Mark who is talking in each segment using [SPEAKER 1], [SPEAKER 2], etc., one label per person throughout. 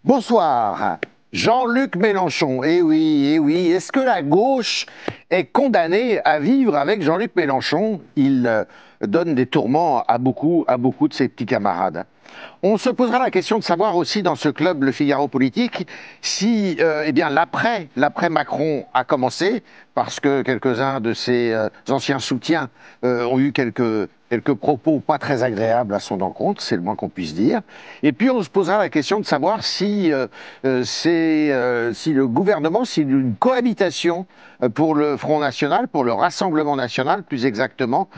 [SPEAKER 1] Bonsoir. Jean-Luc Mélenchon, eh oui, est-ce que la gauche est condamnée à vivre avec Jean-Luc Mélenchon? Il donne des tourments à beaucoup de ses petits camarades. On se posera la question de savoir aussi dans ce club Le Figaro Politique si l'après Macron a commencé, parce que quelques-uns de ses anciens soutiens ont eu quelques propos pas très agréables à son encontre, c'est le moins qu'on puisse dire. Et puis on se posera la question de savoir si le gouvernement, si une cohabitation pour le Front National, pour le Rassemblement National plus exactement,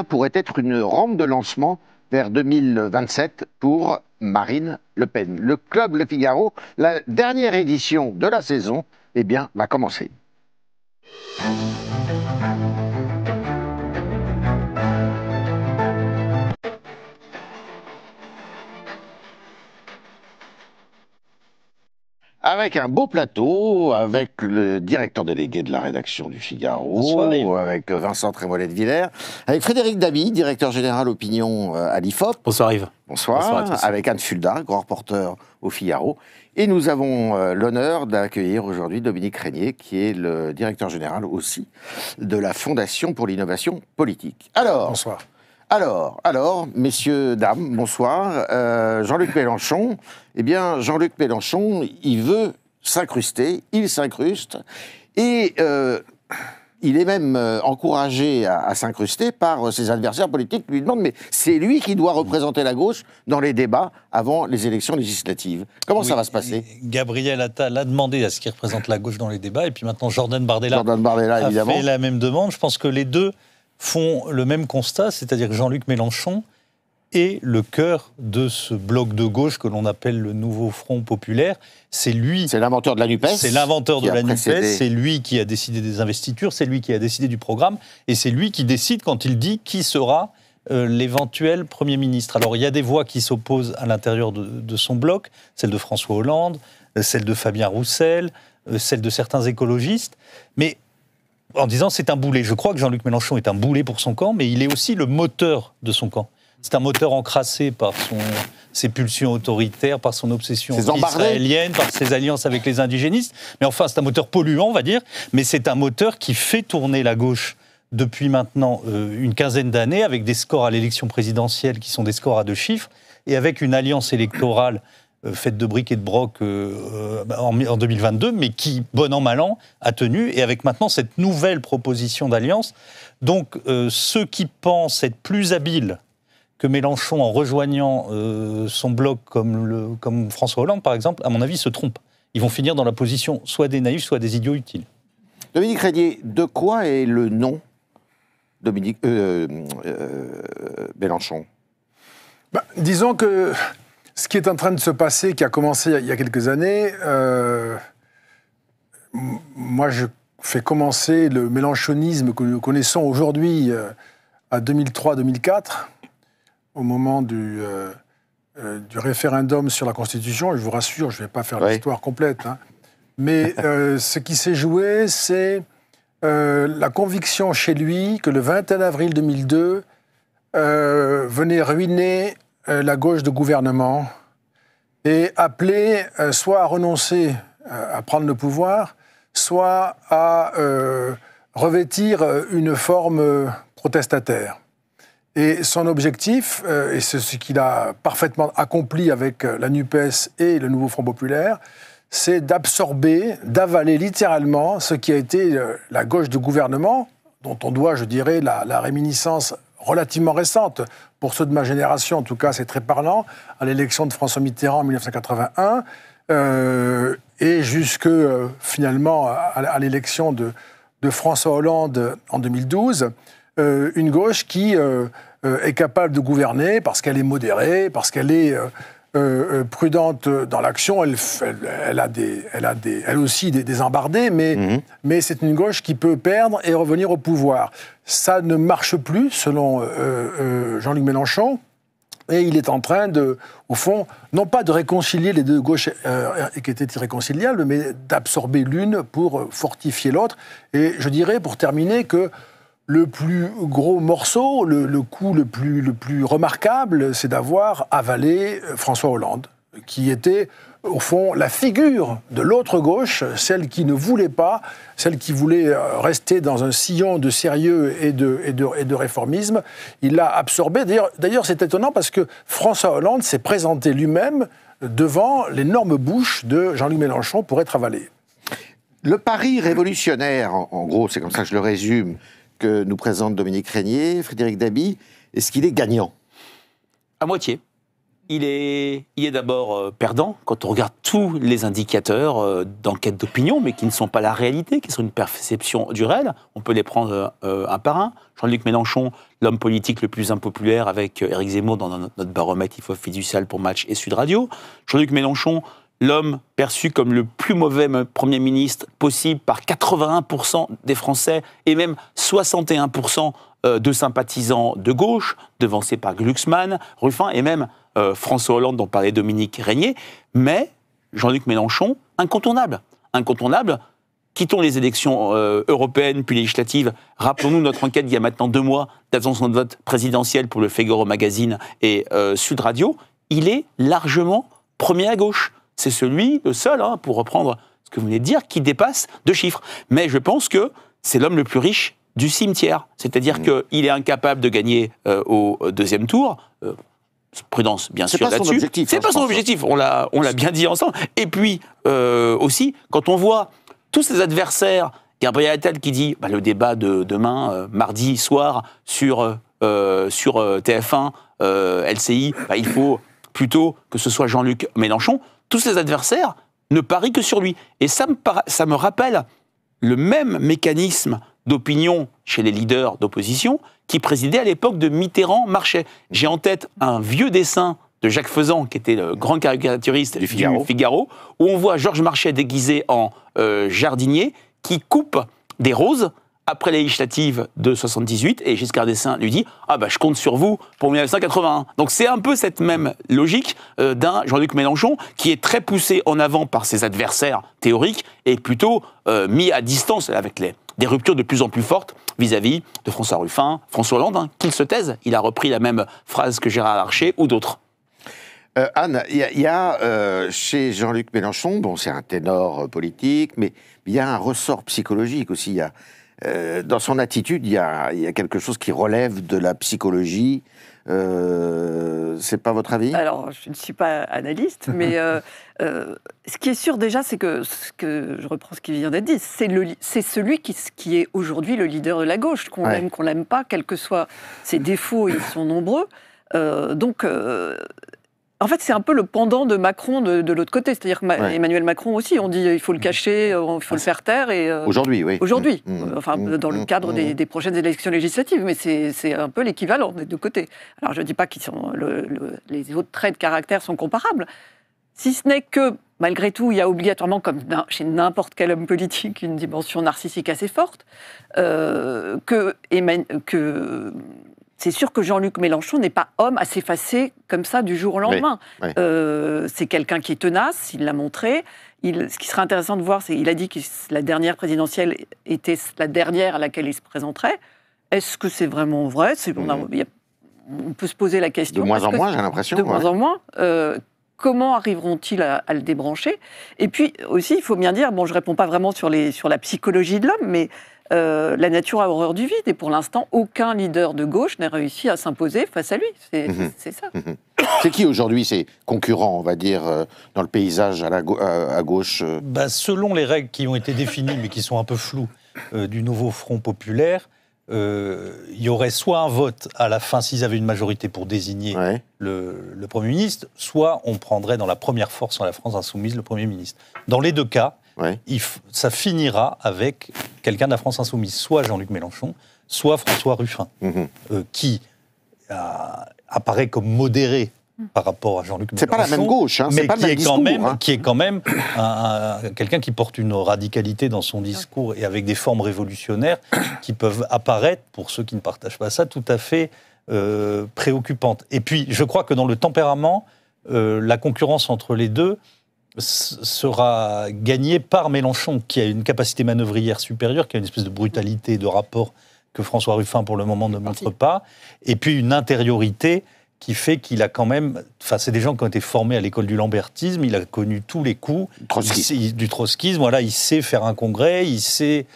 [SPEAKER 1] pourrait être une rampe de lancement vers 2027 pour Marine Le Pen. Le club Le Figaro, la dernière édition de la saison, va commencer. Avec un beau plateau, avec le directeur délégué de la rédaction du Figaro, bonsoir, avec Vincent Trémollet-de-Villers, avec Frédéric Dabi, directeur général opinion à l'IFOP.
[SPEAKER 2] Bonsoir Yves.
[SPEAKER 1] Bonsoir, avec Anne Fulda, grand reporter au Figaro. Et nous avons l'honneur d'accueillir aujourd'hui Dominique Régnier, qui est le directeur général aussi de la Fondation pour l'innovation politique.
[SPEAKER 3] Bonsoir.
[SPEAKER 1] Alors, messieurs, dames, bonsoir. Jean-Luc Mélenchon, Jean-Luc Mélenchon, il veut s'incruster, il s'incruste, et il est même encouragé à s'incruster par ses adversaires politiques qui lui demandent, mais c'est lui qui doit représenter la gauche dans les débats avant les élections législatives. Comment ça va se passer?
[SPEAKER 2] Gabriel Attal a demandé à ce qu'il représente la gauche dans les débats, et puis maintenant Jordan Bardella
[SPEAKER 1] évidemment,
[SPEAKER 2] a fait la même demande. Je pense que les deux font le même constat, c'est-à-dire que Jean-Luc Mélenchon est le cœur de ce bloc de gauche que l'on appelle le nouveau Front populaire. C'est lui.
[SPEAKER 1] C'est l'inventeur de la NUPES.
[SPEAKER 2] C'est l'inventeur de la NUPES. C'est lui qui a décidé des investitures, c'est lui qui a décidé du programme, et c'est lui qui décide quand il dit qui sera l'éventuel Premier ministre. Alors il y a des voix qui s'opposent à l'intérieur de son bloc, celle de François Hollande, celle de Fabien Roussel, celle de certains écologistes, mais en disant c'est un boulet. Je crois que Jean-Luc Mélenchon est un boulet pour son camp, mais il est aussi le moteur de son camp. C'est un moteur encrassé par ses pulsions autoritaires, par son obsession israélienne, par ses alliances avec les indigénistes. Mais enfin, c'est un moteur polluant, on va dire, mais c'est un moteur qui fait tourner la gauche depuis maintenant une quinzaine d'années, avec des scores à l'élection présidentielle qui sont des scores à 2 chiffres, et avec une alliance électorale faite de briques et de broc en 2022, mais qui, bon an, mal an, a tenu, et avec maintenant cette nouvelle proposition d'alliance. Donc, ceux qui pensent être plus habiles que Mélenchon en rejoignant son bloc comme François Hollande, par exemple, à mon avis, se trompent. Ils vont finir dans la position soit des naïfs, soit des idiots utiles.
[SPEAKER 1] Dominique Régnier, de quoi est le nom Mélenchon?
[SPEAKER 3] Disons que ce qui est en train de se passer, qui a commencé il y a quelques années, moi je fais commencer le mélenchonisme que nous connaissons aujourd'hui à 2003-2004, au moment du référendum sur la Constitution. Et je vous rassure, je ne vais pas faire l'histoire complète, hein. Mais ce qui s'est joué, c'est la conviction chez lui que le 21 avril 2002 venait ruiner la gauche de gouvernement et appelait soit à renoncer à prendre le pouvoir, soit à revêtir une forme protestataire. Et son objectif, et c'est ce qu'il a parfaitement accompli avec la NUPES et le nouveau Front populaire, c'est d'absorber, d'avaler littéralement ce qui a été la gauche de gouvernement, dont on doit, je dirais, la réminiscence relativement récente. Pour ceux de ma génération, en tout cas, c'est très parlant, à l'élection de François Mitterrand en 1981, et jusque, finalement, à l'élection de François Hollande en 2012, une gauche qui est capable de gouverner parce qu'elle est modérée, parce qu'elle est prudente dans l'action. Elle a aussi des embardées, mais c'est une gauche qui peut perdre et revenir au pouvoir. Ça ne marche plus, selon Jean-Luc Mélenchon, et il est en train au fond, non pas de réconcilier les deux gauches qui étaient irréconciliables, mais d'absorber l'une pour fortifier l'autre. Et je dirais, pour terminer, que le plus gros morceau, le coup le plus remarquable, c'est d'avoir avalé François Hollande, qui était au fond, la figure de l'autre gauche, celle qui ne voulait pas, celle qui voulait rester dans un sillon de sérieux et de réformisme, il l'a absorbé. D'ailleurs, c'est étonnant parce que François Hollande s'est présenté lui-même devant l'énorme bouche de Jean-Luc Mélenchon pour être avalé.
[SPEAKER 1] Le pari révolutionnaire, en gros, c'est comme ça que je le résume, que nous présente Dominique Régnier, Frédéric Dabi, est-ce qu'il est gagnant?
[SPEAKER 4] À moitié. Il est d'abord perdant quand on regarde tous les indicateurs d'enquête d'opinion, mais qui ne sont pas la réalité, qui sont une perception du réel. On peut les prendre un par un. Jean-Luc Mélenchon, l'homme politique le plus impopulaire, avec Éric Zemmour dans notre baromètre IFOP fiducial pour Match et Sud Radio. Jean-Luc Mélenchon, l'homme perçu comme le plus mauvais Premier ministre possible par 81% des Français et même 61% de sympathisants de gauche, devancés par Glucksmann, Ruffin et même François Hollande dont parlait Dominique Régnier. Mais Jean-Luc Mélenchon, incontournable. Incontournable. Quittons les élections européennes puis législatives. Rappelons-nous notre enquête il y a maintenant 2 mois d'attention de vote présidentielle pour le Figaro Magazine et Sud Radio. Il est largement premier à gauche. C'est le seul, pour reprendre ce que vous venez de dire, qui dépasse 2 chiffres. Mais je pense que c'est l'homme le plus riche du cimetière. C'est-à-dire qu'il est incapable de gagner au 2e tour. Prudence, bien sûr, là-dessus. C'est pas son objectif, on l'a bien dit ensemble. Et puis, aussi, quand on voit tous ses adversaires, Gabriel Attal qui dit le débat de demain, mardi soir, sur TF1, LCI, il faut plutôt que ce soit Jean-Luc Mélenchon. Tous ses adversaires ne parient que sur lui. Et ça me rappelle le même mécanisme d'opinion chez les leaders d'opposition qui présidait à l'époque de Mitterrand-Marchais. J'ai en tête un vieux dessin de Jacques Faisan, qui était le grand caricaturiste du Figaro, où on voit Georges Marchais déguisé en jardinier qui coupe des roses après les législatives de 78, et Giscard d'Estaing lui dit « Ah je compte sur vous pour 1981 ». Donc c'est un peu cette même logique d'un Jean-Luc Mélenchon qui est très poussé en avant par ses adversaires théoriques et plutôt mis à distance avec des ruptures de plus en plus fortes vis-à-vis de François Ruffin, François Hollande, qu'il se taise. Il a repris la même phrase que Gérard Larcher ou d'autres.
[SPEAKER 1] Anne, il y a chez Jean-Luc Mélenchon, c'est un ténor politique, mais il y a un ressort psychologique aussi. Il y a, dans son attitude, il y a quelque chose qui relève de la psychologie. C'est pas votre avis?
[SPEAKER 5] Alors, je ne suis pas analyste, mais ce qui est sûr déjà, c'est que je reprends ce qui vient d'être dit, c'est celui qui est aujourd'hui le leader de la gauche, qu'on l'aime, qu'on l'aime pas, quels que soient ses défauts, ils sont nombreux. En fait, c'est un peu le pendant de Macron de l'autre côté. C'est-à-dire qu'Emmanuel Macron aussi, on dit il faut le cacher, il faut le faire taire.
[SPEAKER 1] Aujourd'hui, oui.
[SPEAKER 5] Aujourd'hui, dans le cadre des prochaines élections législatives. Mais c'est un peu l'équivalent des 2 côtés. Alors, je ne dis pas que les autres traits de caractère sont comparables. Si ce n'est que, malgré tout, il y a obligatoirement, comme chez n'importe quel homme politique, une dimension narcissique assez forte, c'est sûr que Jean-Luc Mélenchon n'est pas homme à s'effacer comme ça du jour au lendemain. C'est quelqu'un qui est tenace, il l'a montré. Ce qui serait intéressant de voir, c'est qu'il a dit que la dernière présidentielle était la dernière à laquelle il se présenterait. Est-ce que c'est vraiment vrai? On peut se poser la question.
[SPEAKER 1] De moins en moins, j'ai l'impression.
[SPEAKER 5] De moins en moins. Comment arriveront-ils à le débrancher? Et puis aussi, il faut bien dire, je ne réponds pas vraiment sur la psychologie de l'homme, mais la nature a horreur du vide. Et pour l'instant, aucun leader de gauche n'a réussi à s'imposer face à lui. C'est ça.
[SPEAKER 1] C'est qui aujourd'hui ces concurrents, on va dire, dans le paysage à gauche
[SPEAKER 2] Selon les règles qui ont été définies, mais qui sont un peu floues, du nouveau Front populaire, il y aurait soit un vote à la fin, s'ils avaient une majorité pour désigner le Premier ministre, soit on prendrait dans la première force en la France insoumise le Premier ministre. Dans les 2 cas, ça finira avec quelqu'un de la France insoumise, soit Jean-Luc Mélenchon, soit François Ruffin, qui apparaît comme modéré par rapport à Jean-Luc Mélenchon.
[SPEAKER 1] C'est pas la même gauche,
[SPEAKER 2] mais
[SPEAKER 1] pas le même discours,
[SPEAKER 2] qui est quand même quelqu'un qui porte une radicalité dans son discours et avec des formes révolutionnaires qui peuvent apparaître, pour ceux qui ne partagent pas ça, tout à fait préoccupantes. Et puis, je crois que dans le tempérament, la concurrence entre les deux sera gagnée par Mélenchon, qui a une capacité manœuvrière supérieure, qui a une espèce de brutalité de rapport que François Ruffin, pour le moment, ne montre pas, et puis une intériorité qui fait qu'il a quand même... Enfin, c'est des gens qui ont été formés à l'école du lambertisme, il a connu tous les coups du trotskisme, voilà, il sait faire un congrès, il sait...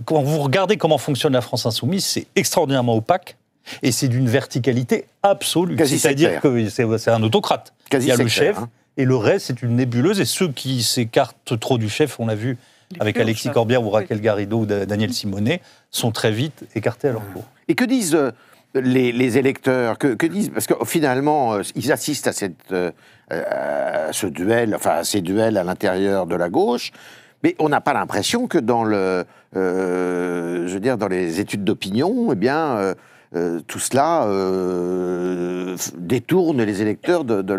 [SPEAKER 2] quand vous regardez comment fonctionne la France insoumise, c'est extraordinairement opaque, et c'est d'une verticalité absolue. C'est-à-dire que c'est un autocrate. Il y a le chef, et le reste, c'est une nébuleuse, et ceux qui s'écartent trop du chef, on l'a vu avec Alexis Corbière ou Raquel Garrido ou Daniel Simonet, sont très vite écartés à leur tour.
[SPEAKER 1] Et que disent les électeurs, que disent, parce que finalement, ils assistent à ce duel, enfin à ces duels à l'intérieur de la gauche, mais on n'a pas l'impression que dans dans les études d'opinion, eh bien, tout cela détourne les électeurs de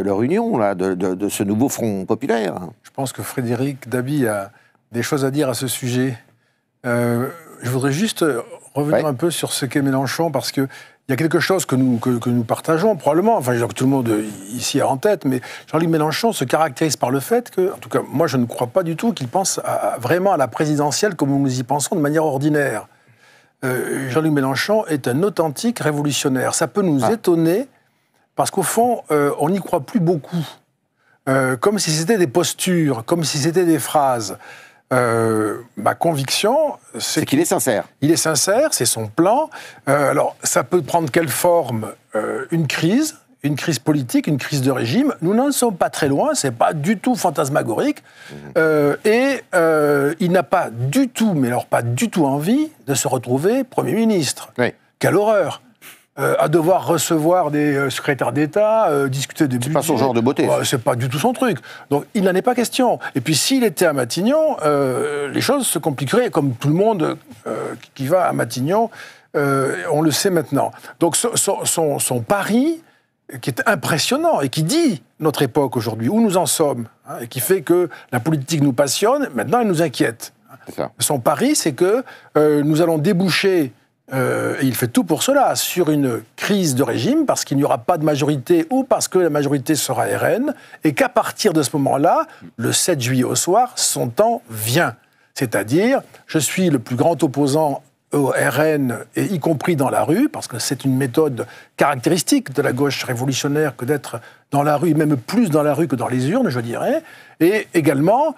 [SPEAKER 1] leur union, là, de ce nouveau Front populaire.
[SPEAKER 3] Je pense que Frédéric Dabi a des choses à dire à ce sujet. Je voudrais juste revenir un peu sur ce qu'est Mélenchon, parce qu'il y a quelque chose que nous partageons, probablement, enfin, que tout le monde ici a en tête, mais Jean-Luc Mélenchon se caractérise par le fait que, en tout cas, moi, je ne crois pas du tout qu'il pense vraiment à la présidentielle comme nous y pensons de manière ordinaire. Jean-Luc Mélenchon est un authentique révolutionnaire. Ça peut nous étonner, parce qu'au fond, on n'y croit plus beaucoup. Comme si c'était des postures, comme si c'était des phrases. Ma conviction,
[SPEAKER 1] c'est qu'il est sincère.
[SPEAKER 3] Il est sincère, c'est son plan. Alors, ça peut prendre quelle forme ? Une crise politique, une crise de régime. Nous n'en sommes pas très loin, c'est pas du tout fantasmagorique. Il n'a pas du tout, mais alors pas du tout envie de se retrouver Premier ministre. Oui. Quelle horreur ! À devoir recevoir des secrétaires d'État, discuter des budgets.
[SPEAKER 1] C'est pas son genre de beauté.
[SPEAKER 3] C'est pas du tout son truc. Donc, il n'en est pas question. Et puis, s'il était à Matignon, les choses se compliqueraient, comme tout le monde qui va à Matignon, on le sait maintenant. Donc, son pari, qui est impressionnant et qui dit notre époque aujourd'hui, où nous en sommes, hein, et qui fait que la politique nous passionne, maintenant elle nous inquiète. C'est ça. Son pari, c'est que nous allons déboucher... et il fait tout pour cela, sur une crise de régime, parce qu'il n'y aura pas de majorité ou parce que la majorité sera RN, et qu'à partir de ce moment-là, le 7 juillet au soir, son temps vient. C'est-à-dire, je suis le plus grand opposant au RN, et y compris dans la rue, parce que c'est une méthode caractéristique de la gauche révolutionnaire que d'être dans la rue, même plus dans la rue que dans les urnes, je dirais. Et également,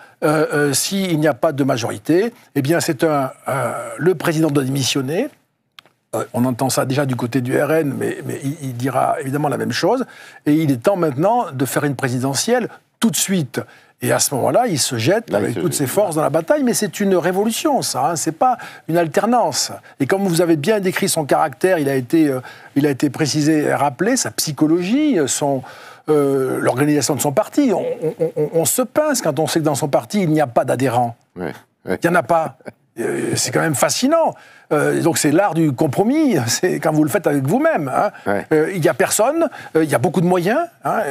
[SPEAKER 3] s'il n'y a pas de majorité, eh bien c'est le président doit démissionner. On entend ça déjà du côté du RN, mais il dira évidemment la même chose. Et il est temps maintenant de faire une présidentielle tout de suite. Et à ce moment-là, il se jette avec toutes ses forces dans la bataille. Mais c'est une révolution, ça. Hein, c'est pas une alternance. Et comme vous avez bien décrit son caractère, il a été précisé et rappelé, sa psychologie, l'organisation de son parti. On se pince quand on sait que dans son parti, il n'y a pas d'adhérents. Ouais. Il n'y en a pas. C'est quand même fascinant. Donc c'est l'art du compromis, c'est quand vous le faites avec vous-même. Hein. Ouais. Il n'y a personne, il y a beaucoup de moyens, hein,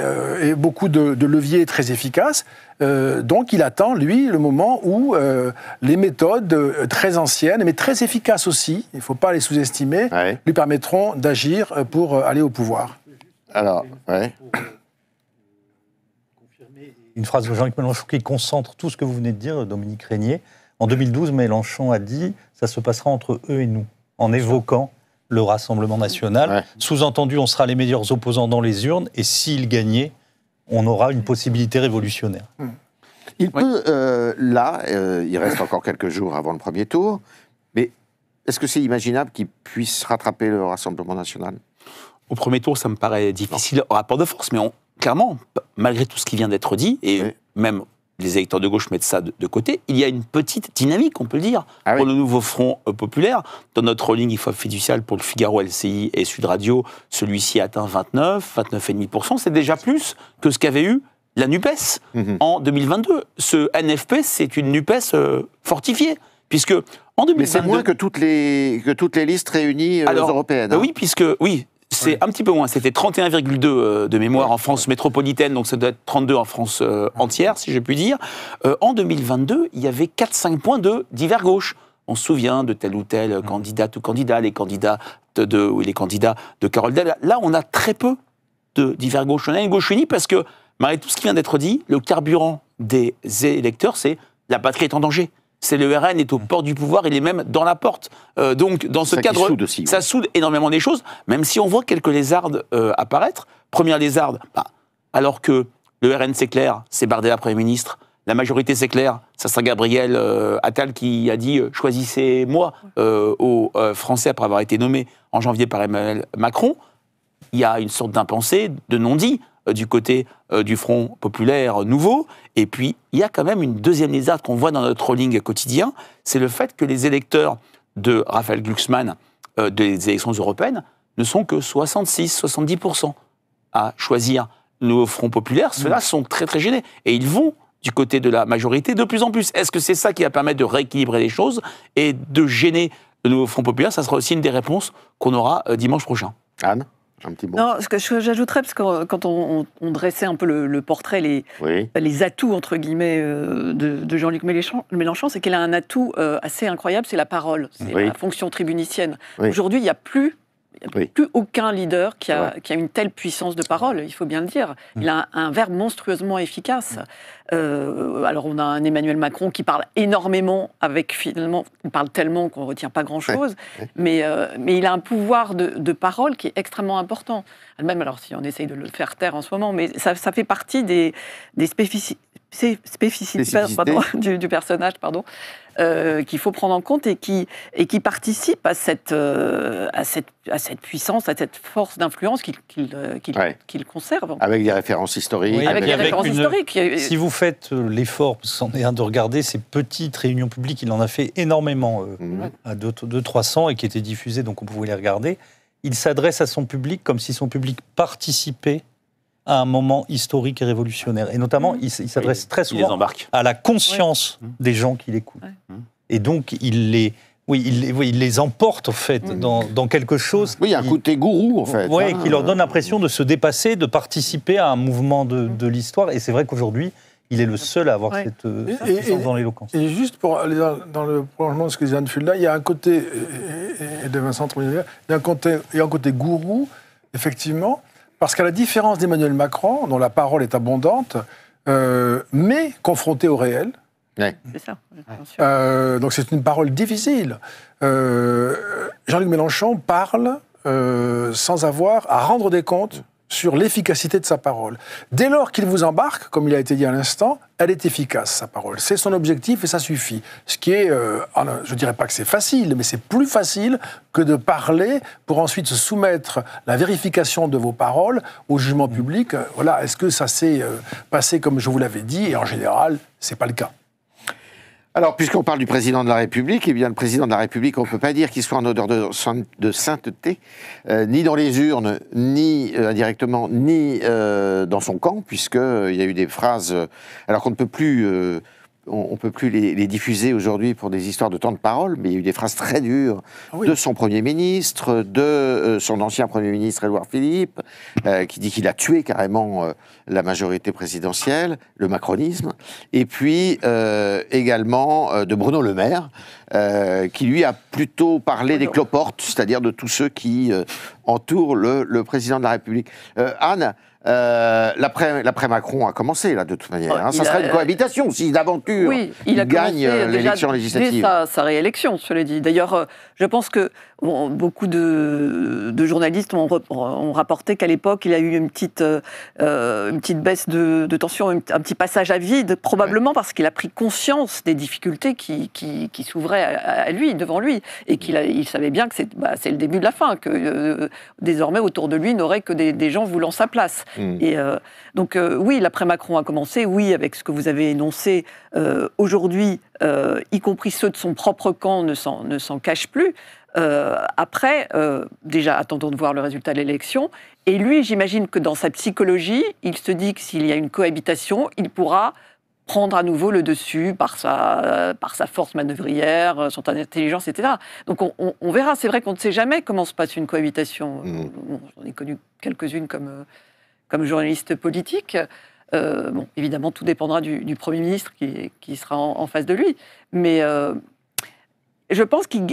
[SPEAKER 3] et beaucoup de leviers très efficaces. Donc il attend, lui, le moment où les méthodes très anciennes, mais très efficaces aussi, il ne faut pas les sous-estimer, lui permettront d'agir pour aller au pouvoir.
[SPEAKER 1] Alors,
[SPEAKER 2] Une phrase de Jean-Luc Mélenchon qui concentre tout ce que vous venez de dire, Dominique Régnier. En 2012, Mélenchon a dit « ça se passera entre eux et nous », en évoquant le Rassemblement national. Ouais. Sous-entendu, on sera les meilleurs opposants dans les urnes, et s'il gagnait, on aura une possibilité révolutionnaire.
[SPEAKER 1] Il peut, il reste encore quelques jours avant le premier tour, mais est-ce que c'est imaginable qu'il puisse rattraper le Rassemblement national ?
[SPEAKER 4] Au premier tour, ça me paraît difficile au rapport de force, mais clairement, malgré tout ce qui vient d'être dit, et même... les électeurs de gauche mettent ça de côté, il y a une petite dynamique, on peut le dire, pour le nouveau Front populaire. Dans notre holding IFOP fiducial pour le Figaro, LCI et Sud Radio, celui-ci atteint 29,5%. C'est déjà plus que ce qu'avait eu la NUPES en 2022. Ce NFP, c'est une NUPES fortifiée, puisque en 2022...
[SPEAKER 1] Mais c'est moins que toutes les listes réunies européennes.
[SPEAKER 4] Oui, puisque... Oui, c'est un petit peu moins, c'était 31,2 de mémoire en France métropolitaine, donc ça doit être 32 en France entière, si je puis dire. En 2022, il y avait 4-5 points de divers gauche. On se souvient de tel ou tel candidate ou candidat, les candidats de Carole Del. Là, on a très peu de divers gauche. On a une gauche unie parce que, malgré tout ce qui vient d'être dit, le carburant des électeurs, c'est la patrie est en danger. c'est le RN est aux portes du pouvoir, il est même dans la porte. Donc, dans ce cadre, ça soude énormément des choses, même si on voit quelques lézardes apparaître. Première lézarde, alors que le RN, c'est clair, c'est Bardella Premier ministre. La majorité, c'est clair, ça sera Gabriel Attal qui a dit « choisissez-moi » aux Français après avoir été nommé en janvier par Emmanuel Macron. Il y a une sorte d'impensé, de non-dit du côté du Front populaire nouveau. Et puis, il y a quand même une deuxième lézarde qu'on voit dans notre rolling quotidien, c'est le fait que les électeurs de Raphaël Glucksmann des élections européennes ne sont que 66-70% à choisir le Front populaire. Ceux-là sont très très gênés. Et ils vont du côté de la majorité de plus en plus. Est-ce que c'est ça qui va permettre de rééquilibrer les choses et de gêner le nouveau Front populaire? Ça sera aussi une des réponses qu'on aura dimanche prochain.
[SPEAKER 1] Anne, un petit mot.
[SPEAKER 5] Non, ce que j'ajouterais, parce que quand on dressait un peu le portrait, les atouts, entre guillemets, de Jean-Luc Mélenchon, c'est qu'il a un atout assez incroyable, c'est la parole, c'est la fonction tribunicienne. Aujourd'hui, il n'y a plus aucun leader qui a une telle puissance de parole, il faut bien le dire. Il a un verbe monstrueusement efficace. Alors on a un Emmanuel Macron qui parle énormément, il parle tellement qu'on ne retient pas grand-chose, mais il a un pouvoir de parole qui est extrêmement important. Même alors si on essaye de le faire taire en ce moment, mais ça fait partie des spécificités du personnage, qu'il faut prendre en compte et qui participe à cette puissance, à cette force d'influence qu'il conserve.
[SPEAKER 1] Avec des références historiques.
[SPEAKER 5] Oui, avec des références historiques.
[SPEAKER 2] Si vous faites l'effort, parce que c'en est un de regarder ces petites réunions publiques, il en a fait énormément, à 200-300, et qui étaient diffusées, donc on pouvait les regarder. Il s'adresse à son public comme si son public participait à un moment historique et révolutionnaire. Et notamment, il s'adresse très souvent à la conscience des gens qui l'écoutent. Et donc, il les emporte, en fait, dans quelque chose...
[SPEAKER 1] Oui, un côté gourou, en fait.
[SPEAKER 2] Oui, qui leur donne l'impression de se dépasser, de participer à un mouvement de l'histoire. Et c'est vrai qu'aujourd'hui, il est le seul à avoir cette puissance dans l'éloquence.
[SPEAKER 3] Et juste pour aller dans le prolongement de ce que disait Anne Fulda, il y a un côté, et de Vincent Trogneux, il y a un côté gourou, effectivement, parce qu'à la différence d'Emmanuel Macron, dont la parole est abondante, mais confrontée au réel.
[SPEAKER 5] C'est ça.
[SPEAKER 3] Donc c'est une parole difficile. Jean-Luc Mélenchon parle sans avoir à rendre des comptes sur l'efficacité de sa parole. Dès lors qu'il vous embarque, comme il a été dit à l'instant, elle est efficace, sa parole. C'est son objectif et ça suffit. Ce qui est, je ne dirais pas que c'est facile, mais c'est plus facile que de parler pour ensuite se soumettre la vérification de vos paroles au jugement public. Voilà, est-ce que ça s'est passé comme je vous l'avais dit? Et en général, ce n'est pas le cas.
[SPEAKER 1] Alors, puisqu'on parle du président de la République, eh bien, le président de la République, on ne peut pas dire qu'il soit en odeur de sainteté, ni dans les urnes, ni indirectement, ni dans son camp, puisqu'il y a eu des phrases, alors qu'on ne peut plus... on peut plus les diffuser aujourd'hui pour des histoires de temps de parole, mais il y a eu des phrases très dures de son Premier ministre, de son ancien Premier ministre Édouard Philippe, qui dit qu'il a tué carrément la majorité présidentielle, le macronisme, et puis également de Bruno Le Maire, qui lui a plutôt parlé des cloportes, c'est-à-dire de tous ceux qui entourent le président de la République. Anne, l'après-Macron a commencé, là, de toute manière. Ça sera une cohabitation, si d'aventure il gagne l'élection législative.
[SPEAKER 5] Dès sa réélection, cela dit. D'ailleurs, je pense que beaucoup de journalistes ont rapporté qu'à l'époque, il y a eu une petite baisse de tension, un petit passage à vide, probablement parce qu'il a pris conscience des difficultés qui s'ouvraient à lui, devant lui, et qu'il savait bien que c'est le début de la fin, que désormais, autour de lui, il n'aurait que des gens voulant sa place. Et donc, oui, l'après-Macron a commencé, oui, avec ce que vous avez énoncé. Aujourd'hui, y compris ceux de son propre camp ne s'en cachent plus. Après, déjà, attendons de voir le résultat de l'élection. Et lui, j'imagine que dans sa psychologie, il se dit que s'il y a une cohabitation, il pourra prendre à nouveau le dessus par sa force manœuvrière, son intelligence, etc. Donc on verra. C'est vrai qu'on ne sait jamais comment se passe une cohabitation. J'en ai connu quelques-unes comme journaliste politique. Évidemment, tout dépendra du Premier ministre qui sera en face de lui. Mais je pense qu'il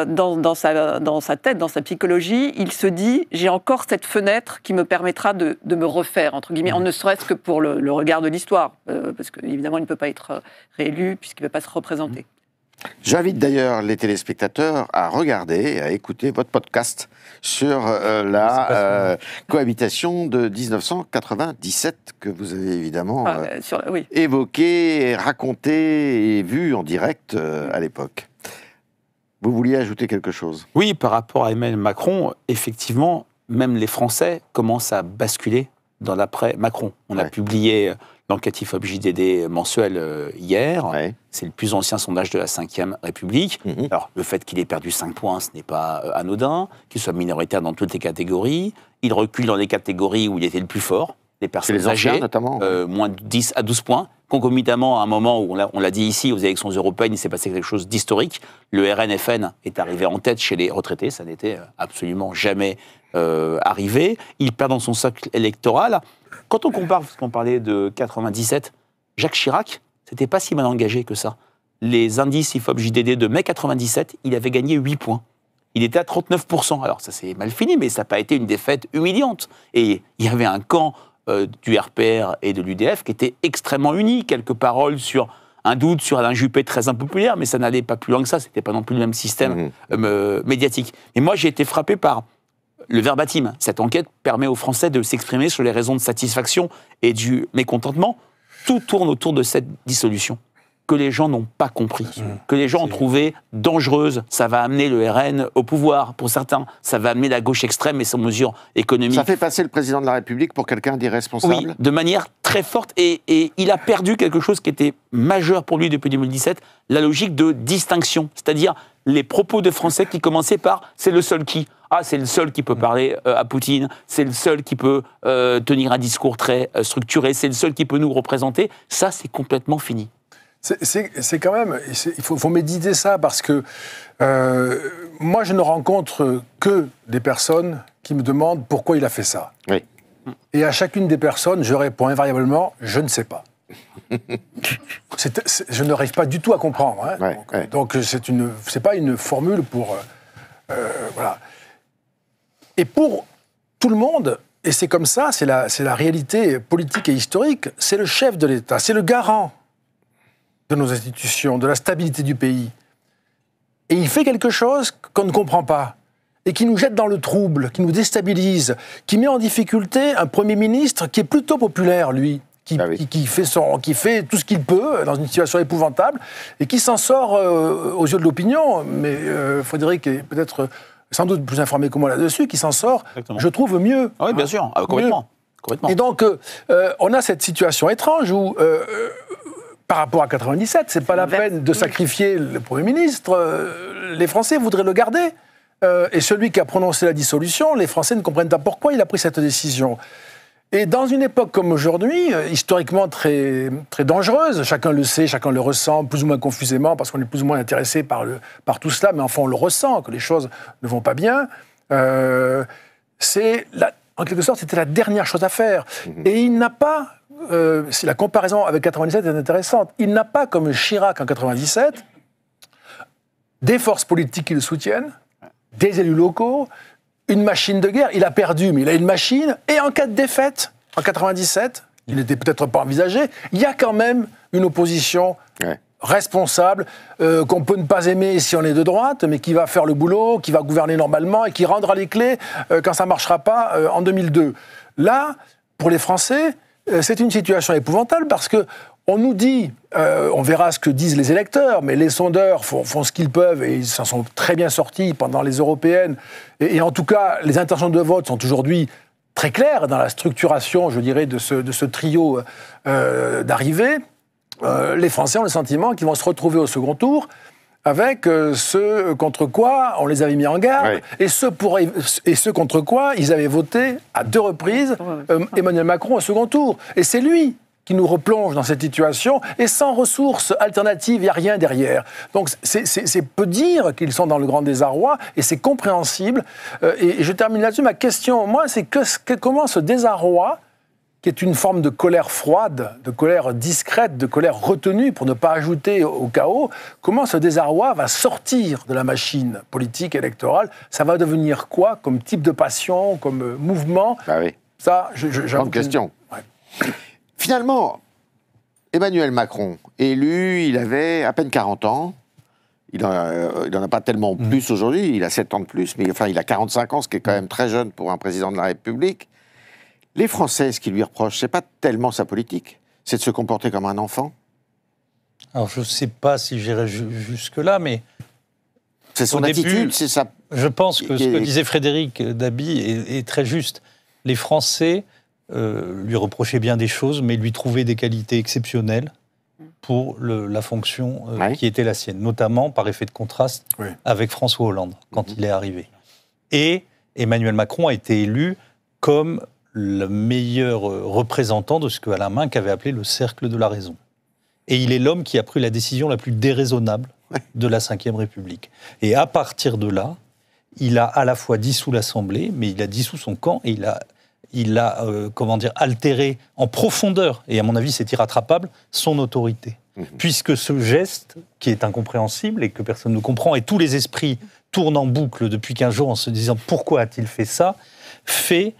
[SPEAKER 5] dans sa tête, dans sa psychologie, il se dit « j'ai encore cette fenêtre qui me permettra de me refaire », entre guillemets, ne serait-ce que pour le regard de l'histoire, parce qu'évidemment, il ne peut pas être réélu puisqu'il ne peut pas se représenter.
[SPEAKER 1] J'invite d'ailleurs les téléspectateurs à regarder, à écouter votre podcast sur la cohabitation de 1997 que vous avez évidemment évoqué, raconté et vu en direct à l'époque. Vous vouliez ajouter quelque chose?
[SPEAKER 4] Oui, par rapport à Emmanuel Macron, effectivement, même les Français commencent à basculer dans l'après-Macron. On a publié l'enquête IFOP JDD mensuel hier. Ouais. C'est le plus ancien sondage de la Ve République. Alors, le fait qu'il ait perdu 5 points, ce n'est pas anodin. Qu'il soit minoritaire dans toutes les catégories. Il recule dans les catégories où il était le plus fort. Les personnes âgées, notamment. Moins de 10 à 12 points. Concomitamment, à un moment où, on l'a dit ici, aux élections européennes, il s'est passé quelque chose d'historique. Le RN-FN est arrivé en tête chez les retraités. Ça n'était absolument jamais arrivé. Il perd dans son socle électoral. Quand on compare, parce qu'on parlait de 97, Jacques Chirac, c'était pas si mal engagé que ça. Les indices IFOP JDD de mai 97, il avait gagné 8 points. Il était à 39%. Alors ça s'est mal fini, mais ça n'a pas été une défaite humiliante. Et il y avait un camp du RPR et de l'UDF qui était extrêmement uni. Quelques paroles sur un doute sur Alain Juppé très impopulaire, mais ça n'allait pas plus loin que ça. C'était pas non plus le même système médiatique. Et moi, j'ai été frappé par le verbatim. Cette enquête permet aux Français de s'exprimer sur les raisons de satisfaction et du mécontentement. Tout tourne autour de cette dissolution que les gens n'ont pas compris, que les gens ont trouvé dangereuse. Ça va amener le RN au pouvoir. Pour certains, ça va amener la gauche extrême et ses mesures économiques.
[SPEAKER 1] Ça fait passer le président de la République pour quelqu'un d'irresponsable?
[SPEAKER 4] Oui, de manière très forte. Et il a perdu quelque chose qui était majeur pour lui depuis 2017, la logique de distinction. C'est-à-dire les propos de Français qui commençaient par « c'est le seul qui ». Ah, c'est le seul qui peut parler à Poutine, c'est le seul qui peut tenir un discours très structuré, c'est le seul qui peut nous représenter. Ça, c'est complètement fini.
[SPEAKER 3] C'est quand même... Il faut méditer ça parce que moi, je ne rencontre que des personnes qui me demandent pourquoi il a fait ça.
[SPEAKER 1] Oui.
[SPEAKER 3] Et à chacune des personnes, je réponds invariablement « je ne sais pas ». Je n'arrive pas du tout à comprendre. Hein. Donc, c'est pas une formule pour... voilà. Et pour tout le monde, et c'est comme ça, c'est la réalité politique et historique, c'est le chef de l'État, c'est le garant de nos institutions, de la stabilité du pays. Et il fait quelque chose qu'on ne comprend pas, et qui nous jette dans le trouble, qui nous déstabilise, qui met en difficulté un Premier ministre qui est plutôt populaire, lui, qui fait tout ce qu'il peut dans une situation épouvantable, et qui s'en sort aux yeux de l'opinion, mais Frédéric est peut-être... sans doute plus informé que moi là-dessus, qui s'en sort, je trouve, mieux.
[SPEAKER 4] Ah oui, bien sûr, complètement.
[SPEAKER 3] Et donc, on a cette situation étrange où, par rapport à 97, c'est pas la peine de sacrifier le Premier ministre. Les Français voudraient le garder. Et celui qui a prononcé la dissolution, les Français ne comprennent pas pourquoi il a pris cette décision. Et dans une époque comme aujourd'hui, historiquement très, très dangereuse, chacun le sait, chacun le ressent, plus ou moins confusément, parce qu'on est plus ou moins intéressé par tout cela, mais enfin on le ressent, que les choses ne vont pas bien, en quelque sorte, c'était la dernière chose à faire. Et il n'a pas, la comparaison avec 97 est intéressante, il n'a pas, comme Chirac en 97, des forces politiques qui le soutiennent, des élus locaux, une machine de guerre. Il a perdu, mais il a une machine. Et en cas de défaite, en 97, il n'était peut-être pas envisagé, il y a quand même une opposition responsable, qu'on peut ne pas aimer si on est de droite, mais qui va faire le boulot, qui va gouverner normalement et qui rendra les clés quand ça ne marchera pas en 2002. Là, pour les Français, c'est une situation épouvantable parce que on nous dit, on verra ce que disent les électeurs, mais les sondeurs font ce qu'ils peuvent et ils s'en sont très bien sortis pendant les européennes. Et en tout cas, les intentions de vote sont aujourd'hui très claires dans la structuration, je dirais, de ce trio d'arrivée. Les Français ont le sentiment qu'ils vont se retrouver au second tour avec ceux contre quoi on les avait mis en garde et ceux contre quoi ils avaient voté à 2 reprises Emmanuel Macron au second tour. Et c'est lui qui nous replonge dans cette situation, et sans ressources alternatives, il n'y a rien derrière. Donc c'est peu dire qu'ils sont dans le grand désarroi, et c'est compréhensible. Et je termine là-dessus. Ma question, moi, c'est comment ce désarroi, qui est une forme de colère froide, de colère discrète, de colère retenue, pour ne pas ajouter au chaos, comment ce désarroi va sortir de la machine politique électorale? Ça va devenir quoi comme type de passion, comme mouvement? Ça,
[SPEAKER 1] grande question. Finalement, Emmanuel Macron, élu, il avait à peine 40 ans. Il n'en a pas tellement plus aujourd'hui, il a 7 ans de plus, mais enfin, il a 45 ans, ce qui est quand même très jeune pour un président de la République. Les Français, ce qu'ils lui reprochent, c'est pas tellement sa politique, c'est de se comporter comme un enfant.
[SPEAKER 2] Alors, je ne sais pas si j'irai jusque-là, mais...
[SPEAKER 1] C'est son attitude, c'est ça.
[SPEAKER 2] Je pense que ce que disait Frédéric Dabi est très juste. Les Français lui reprochaient bien des choses, mais lui trouvaient des qualités exceptionnelles pour la fonction qui était la sienne, notamment par effet de contraste avec François Hollande, quand il est arrivé. Et Emmanuel Macron a été élu comme le meilleur représentant de ce que Alain Minc avait appelé le cercle de la raison. Et il est l'homme qui a pris la décision la plus déraisonnable de la Ve République. Et à partir de là, il a à la fois dissous l'Assemblée, mais il a dissous son camp et il a altéré en profondeur, et à mon avis c'est irrattrapable, son autorité. Puisque ce geste, qui est incompréhensible et que personne ne comprend, et tous les esprits tournent en boucle depuis 15 jours en se disant pourquoi a-t-il fait ça, fait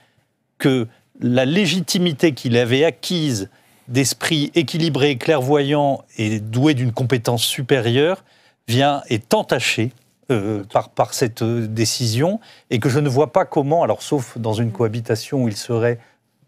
[SPEAKER 2] que la légitimité qu'il avait acquise d'esprit équilibré, clairvoyant et doué d'une compétence supérieure est entachée par cette décision, et que je ne vois pas comment, alors sauf dans une cohabitation où il serait,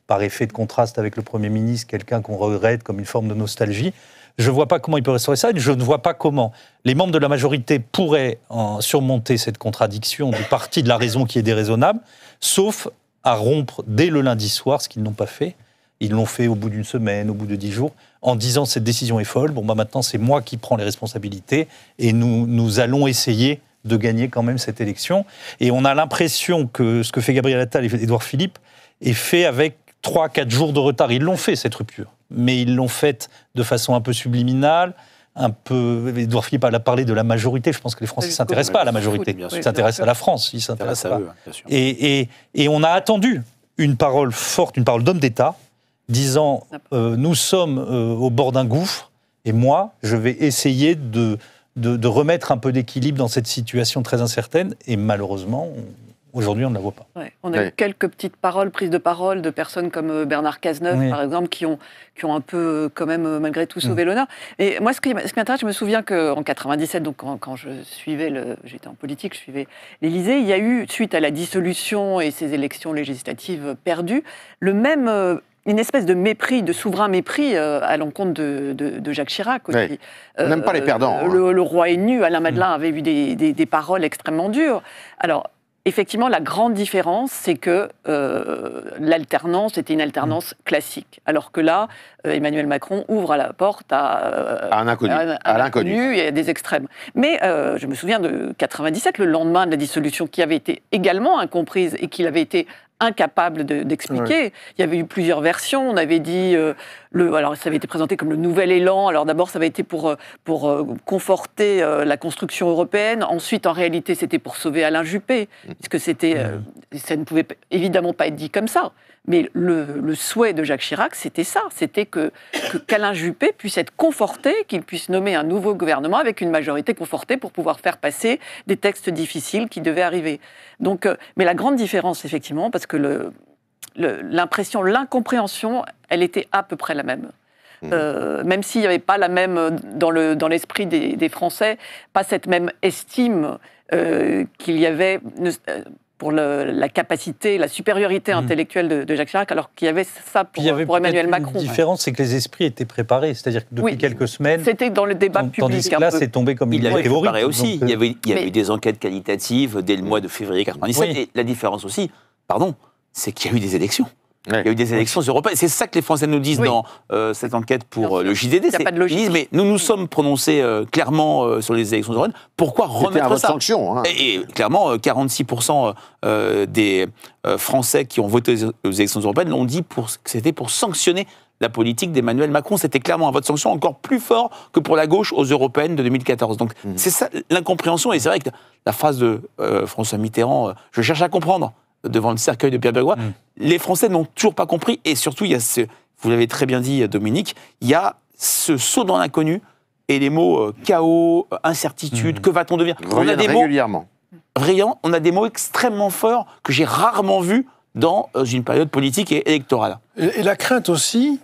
[SPEAKER 2] par effet de contraste avec le Premier ministre, quelqu'un qu'on regrette comme une forme de nostalgie, je ne vois pas comment il peut restaurer ça, et je ne vois pas comment les membres de la majorité pourraient surmonter cette contradiction du parti de la raison qui est déraisonnable, sauf à rompre dès le lundi soir, ce qu'ils n'ont pas fait. Ils l'ont fait au bout d'une semaine, au bout de 10 jours, en disant cette décision est folle, maintenant c'est moi qui prends les responsabilités, et nous allons essayer de gagner quand même cette élection. Et on a l'impression que ce que fait Gabriel Attal et Édouard Philippe est fait avec 3-4 jours de retard. Ils l'ont fait, cette rupture, mais ils l'ont faite de façon un peu subliminale, un peu... Édouard Philippe a parlé de la majorité. Je pense que les Français ne s'intéressent pas à la majorité. Ils s'intéressent à la France. Ils s'intéressent pas. Et on a attendu une parole forte, une parole d'homme d'État, disant nous sommes au bord d'un gouffre, et moi, je vais essayer de remettre un peu d'équilibre dans cette situation très incertaine, et malheureusement, aujourd'hui, on ne la voit pas.
[SPEAKER 5] Ouais, on a eu quelques petites prises de parole de personnes comme Bernard Cazeneuve, par exemple, qui ont un peu, quand même, malgré tout, sauvé l'honneur. Et moi, ce qui m'intéresse, je me souviens qu'en 97, donc quand j'étais en politique, je suivais l'Élysée, il y a eu, suite à la dissolution et ces élections législatives perdues, une espèce de mépris, de souverain mépris à l'encontre de Jacques Chirac aussi.
[SPEAKER 1] Oui. On n'aime pas les perdants.
[SPEAKER 5] Le roi est nu, Alain Madelin avait eu des paroles extrêmement dures. Alors, effectivement, la grande différence, c'est que l'alternance était une alternance classique. Alors que là, Emmanuel Macron ouvre la porte à l'inconnu et à des extrêmes. Mais je me souviens de 97, le lendemain de la dissolution, qui avait été également incomprise et qu'il avait été incapable d'expliquer. Oui. Il y avait eu plusieurs versions. On avait dit, alors ça avait été présenté comme le nouvel élan. Alors d'abord, ça avait été pour conforter la construction européenne. Ensuite, en réalité, c'était pour sauver Alain Juppé, puisque ça ne pouvait évidemment pas être dit comme ça. Mais le souhait de Jacques Chirac, c'était ça. C'était qu'Alain Juppé puisse être conforté, qu'il puisse nommer un nouveau gouvernement avec une majorité confortée pour pouvoir faire passer des textes difficiles qui devaient arriver. Donc, mais la grande différence, effectivement, parce que l'impression, l'incompréhension, elle était à peu près la même. Même s'il n'y avait pas la même, dans l'esprit des Français, pas cette même estime qu'il y avait... pour la capacité, la supériorité intellectuelle de Jacques Chirac, alors qu'il y avait ça pour Emmanuel Macron.
[SPEAKER 2] La différence, c'est que les esprits étaient préparés, c'est-à-dire que depuis quelques semaines...
[SPEAKER 5] C'était dans le débat public.
[SPEAKER 2] Tandis que là, c'est tombé comme une
[SPEAKER 4] théorie. Il avait préparé aussi. Il y avait eu des enquêtes qualitatives dès le mois de février 1997. Oui. Et la différence aussi, c'est qu'il y a eu des élections. Il y a eu des élections européennes. C'est ça que les Français nous disent dans cette enquête pour le JDD.
[SPEAKER 5] Il n'y a pas de logique.
[SPEAKER 4] Ils disent, mais nous sommes prononcés clairement sur les élections européennes. Pourquoi remettre ça
[SPEAKER 1] sanction,
[SPEAKER 4] et clairement, 46% des Français qui ont voté aux élections européennes l'ont dit que c'était pour sanctionner la politique d'Emmanuel Macron. C'était clairement un vote sanction encore plus fort que pour la gauche aux européennes de 2014. Donc c'est ça l'incompréhension. Et c'est vrai que la phrase de François Mitterrand, je cherche à comprendre, devant le cercueil de Pierre Bergois, les Français n'ont toujours pas compris, et surtout, il y a vous l'avez très bien dit, Dominique, il y a ce saut dans l'inconnu, et les mots chaos, incertitude, que va-t-on devenir ?
[SPEAKER 1] On a des régulièrement.
[SPEAKER 4] On a des mots extrêmement forts que j'ai rarement vus dans une période politique et électorale.
[SPEAKER 3] Et la crainte aussi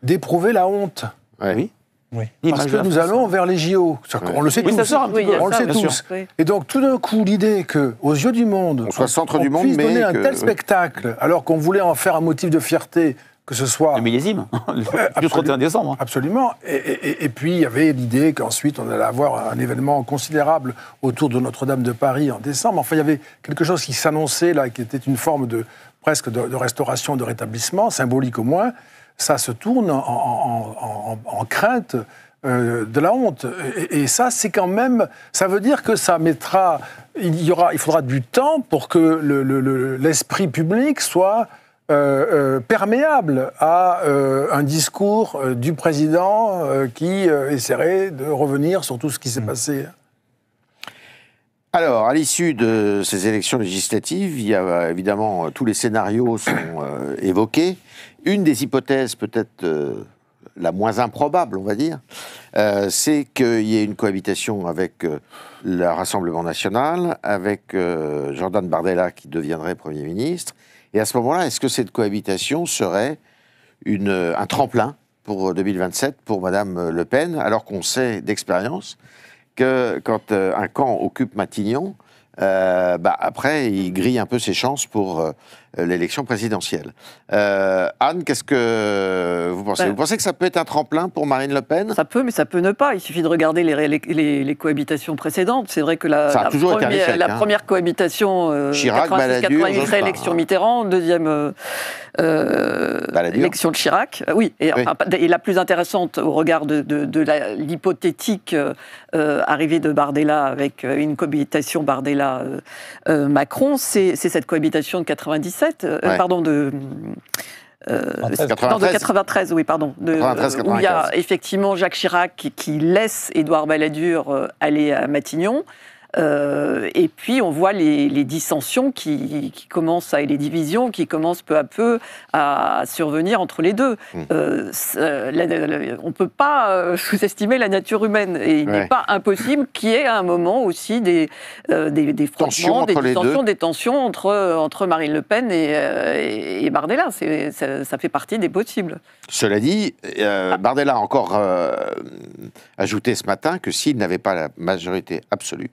[SPEAKER 3] d'éprouver la honte.
[SPEAKER 1] Oui.
[SPEAKER 3] Oui. Parce que nous allons vers les JO. On le sait tous. On le sait tous. Et donc, tout d'un coup, l'idée qu'aux yeux du monde,
[SPEAKER 1] on soit centre du monde,
[SPEAKER 3] puisse donner un tel spectacle, alors qu'on voulait en faire un motif de fierté, que ce soit...
[SPEAKER 4] Le millésime, le 31 décembre.
[SPEAKER 3] Absolument. Et puis, il y avait l'idée qu'ensuite, on allait avoir un événement considérable autour de Notre-Dame de Paris en décembre. Enfin, il y avait quelque chose qui s'annonçait, là, qui était une forme presque de restauration, de rétablissement, symbolique au moins. Ça se tourne en crainte de la honte. Et ça, c'est quand même... Ça veut dire que ça mettra... Il faudra du temps pour que l'esprit public soit perméable à un discours du président qui essaierait de revenir sur tout ce qui s'est passé.
[SPEAKER 1] Alors, à l'issue de ces élections législatives, il y a évidemment tous les scénarios sont évoqués. Une des hypothèses peut-être la moins improbable, on va dire, c'est qu'il y ait une cohabitation avec le Rassemblement national, avec Jordan Bardella qui deviendrait Premier ministre. Et à ce moment-là, est-ce que cette cohabitation serait un tremplin pour 2027 pour Madame Le Pen, alors qu'on sait d'expérience que quand un camp occupe Matignon, après, il grille un peu ses chances pour l'élection présidentielle. Anne, qu'est-ce que vous pensez ? Vous pensez que ça peut être un tremplin pour Marine Le Pen ?
[SPEAKER 5] Ça peut, mais ça peut ne pas. Il suffit de regarder les cohabitations précédentes. C'est vrai que la première cohabitation,
[SPEAKER 1] Chirac,
[SPEAKER 5] 86-88, réélection Mitterrand, deuxième élection de Chirac. Oui, et la plus intéressante au regard de l'hypothétique arrivée de Bardella avec une cohabitation Bardella-Macron, c'est cette cohabitation de 97. De 93, oui, pardon. Où il y a effectivement Jacques Chirac qui laisse Édouard Balladur aller à Matignon. Et puis on voit les dissensions qui commencent et les divisions qui commencent peu à peu à survenir entre les deux. On ne peut pas sous-estimer la nature humaine et il n'est pas impossible qu'il y ait à un moment aussi des frottements, des dissensions, des tensions entre Marine Le Pen et Bardella. Ça fait partie des possibles.
[SPEAKER 1] Cela dit, Bardella a encore ajouté ce matin que s'il n'avait pas la majorité absolue,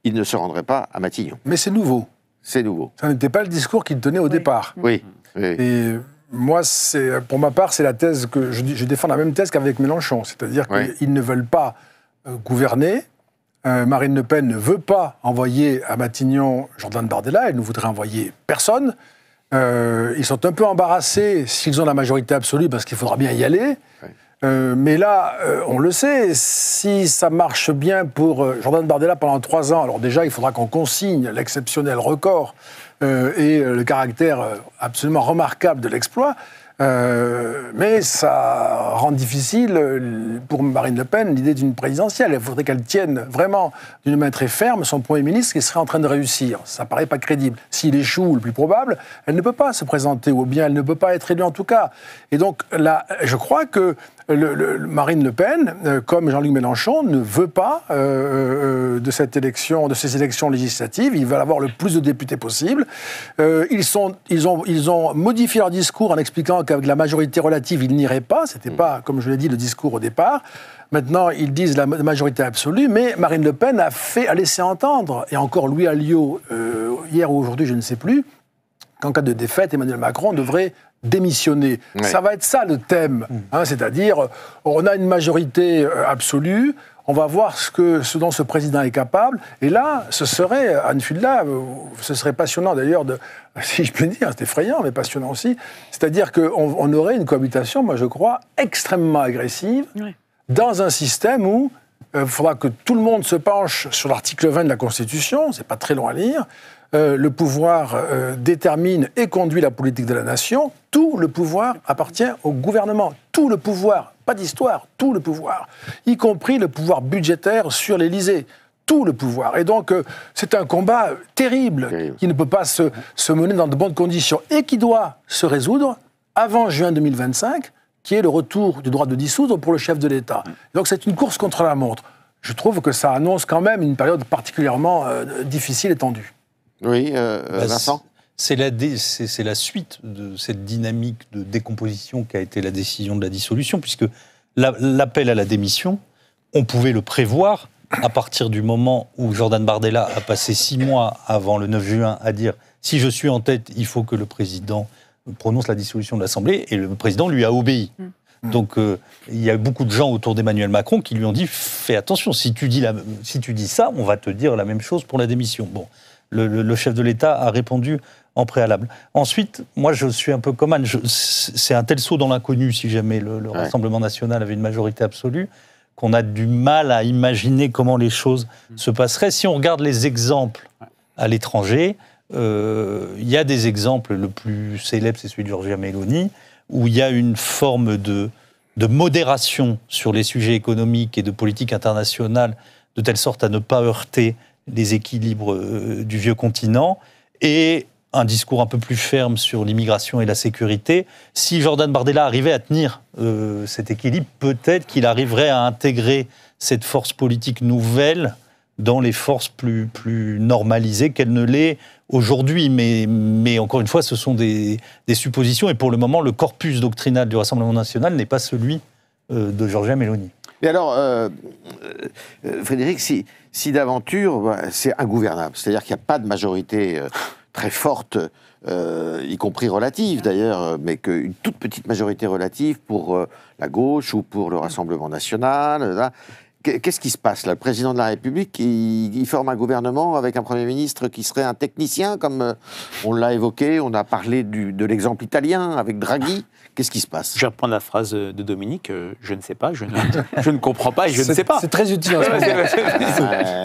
[SPEAKER 1] il ne se rendrait pas à Matignon.
[SPEAKER 3] Mais c'est nouveau.
[SPEAKER 1] C'est nouveau.
[SPEAKER 3] Ça n'était pas le discours qu'il tenait au départ.
[SPEAKER 1] Oui.
[SPEAKER 3] Et moi, pour ma part, c'est la thèse que je défends la même thèse qu'avec Mélenchon. C'est-à-dire qu'ils ne veulent pas gouverner. Marine Le Pen ne veut pas envoyer à Matignon Jordan Bardella. Elle ne voudrait envoyer personne. Ils sont un peu embarrassés s'ils ont la majorité absolue parce qu'il faudra bien y aller. Mais là, on le sait, si ça marche bien pour Jordan Bardella pendant 3 ans, alors déjà, il faudra qu'on consigne l'exceptionnel record et le caractère absolument remarquable de l'exploit. Mais ça rend difficile pour Marine Le Pen l'idée d'une présidentielle. Il faudrait qu'elle tienne vraiment d'une main très ferme son Premier ministre qui serait en train de réussir. Ça ne paraît pas crédible. S'il échoue, le plus probable, elle ne peut pas se présenter, ou bien elle ne peut pas être élue en tout cas. Et donc là, je crois que Marine Le Pen, comme Jean-Luc Mélenchon, ne veut pas de ces élections législatives. Ils veulent avoir le plus de députés possible. Ils ont modifié leur discours en expliquant qu'avec la majorité relative, ils n'iraient pas. C'était pas, comme je l'ai dit, le discours au départ. Maintenant, ils disent la majorité absolue, mais Marine Le Pen a laissé entendre, et encore Louis Alliot, hier ou aujourd'hui, je ne sais plus, qu'en cas de défaite, Emmanuel Macron devrait démissionner. Ça va être ça le thème, c'est-à-dire on a une majorité absolue, on va voir ce dont ce président est capable, et là, ce serait, Anne Fudla, ce serait passionnant d'ailleurs, si je peux dire, c'est effrayant, mais passionnant aussi, c'est-à-dire qu'on aurait une cohabitation, moi je crois, extrêmement agressive, dans un système où il faudra que tout le monde se penche sur l'article 20 de la Constitution, c'est pas très long à lire. Le pouvoir détermine et conduit la politique de la nation. Tout le pouvoir appartient au gouvernement. Tout le pouvoir, pas d'histoire, tout le pouvoir, y compris le pouvoir budgétaire sur l'Élysée. Tout le pouvoir. Et donc, c'est un combat terrible qui ne peut pas se mener dans de bonnes conditions et qui doit se résoudre avant juin 2025, qui est le retour du droit de dissoudre pour le chef de l'État. Donc, c'est une course contre la montre. Je trouve que ça annonce quand même une période particulièrement difficile et tendue.
[SPEAKER 1] Oui, Vincent ?
[SPEAKER 2] C'est la suite de cette dynamique de décomposition qu'a été la décision de la dissolution, puisque L'appel à la démission, on pouvait le prévoir à partir du moment où Jordan Bardella a passé 6 mois avant le 9 juin à dire « si je suis en tête, il faut que le président prononce la dissolution de l'Assemblée » et le président lui a obéi. Donc il y a beaucoup de gens autour d'Emmanuel Macron qui lui ont dit « fais attention, si tu dis ça, on va te dire la même chose pour la démission ». Bon, le chef de l'État a répondu en préalable. Ensuite, moi je suis un peu comme Anne, c'est un tel saut dans l'inconnu si jamais le Rassemblement national avait une majorité absolue, qu'on a du mal à imaginer comment les choses se passeraient. Si on regarde les exemples à l'étranger, il y a des exemples, le plus célèbre c'est celui de Giorgia Meloni, où il y a une forme de modération sur les sujets économiques et de politique internationale, de telle sorte à ne pas heurter les équilibres du vieux continent, et un discours un peu plus ferme sur l'immigration et la sécurité. Si Jordan Bardella arrivait à tenir cet équilibre, peut-être qu'il arriverait à intégrer cette force politique nouvelle dans les forces plus normalisées qu'elle ne l'est aujourd'hui. Mais encore une fois, ce sont des suppositions, et pour le moment, le corpus doctrinal du Rassemblement national n'est pas celui de Giorgia Meloni.
[SPEAKER 1] Et alors, Frédéric, si d'aventure, c'est ingouvernable, c'est-à-dire qu'il n'y a pas de majorité très forte, y compris relative d'ailleurs, mais qu'une toute petite majorité relative pour la gauche ou pour le Rassemblement national. Là. Qu'est-ce qui se passe là? Le président de la République, il forme un gouvernement avec un Premier ministre qui serait un technicien, comme on l'a évoqué, on a parlé de l'exemple italien avec Draghi. Qu'est-ce qui se passe?
[SPEAKER 4] Je vais reprendre la phrase de Dominique, je ne sais pas, je ne comprends pas et je ne sais pas.
[SPEAKER 3] C'est très utile.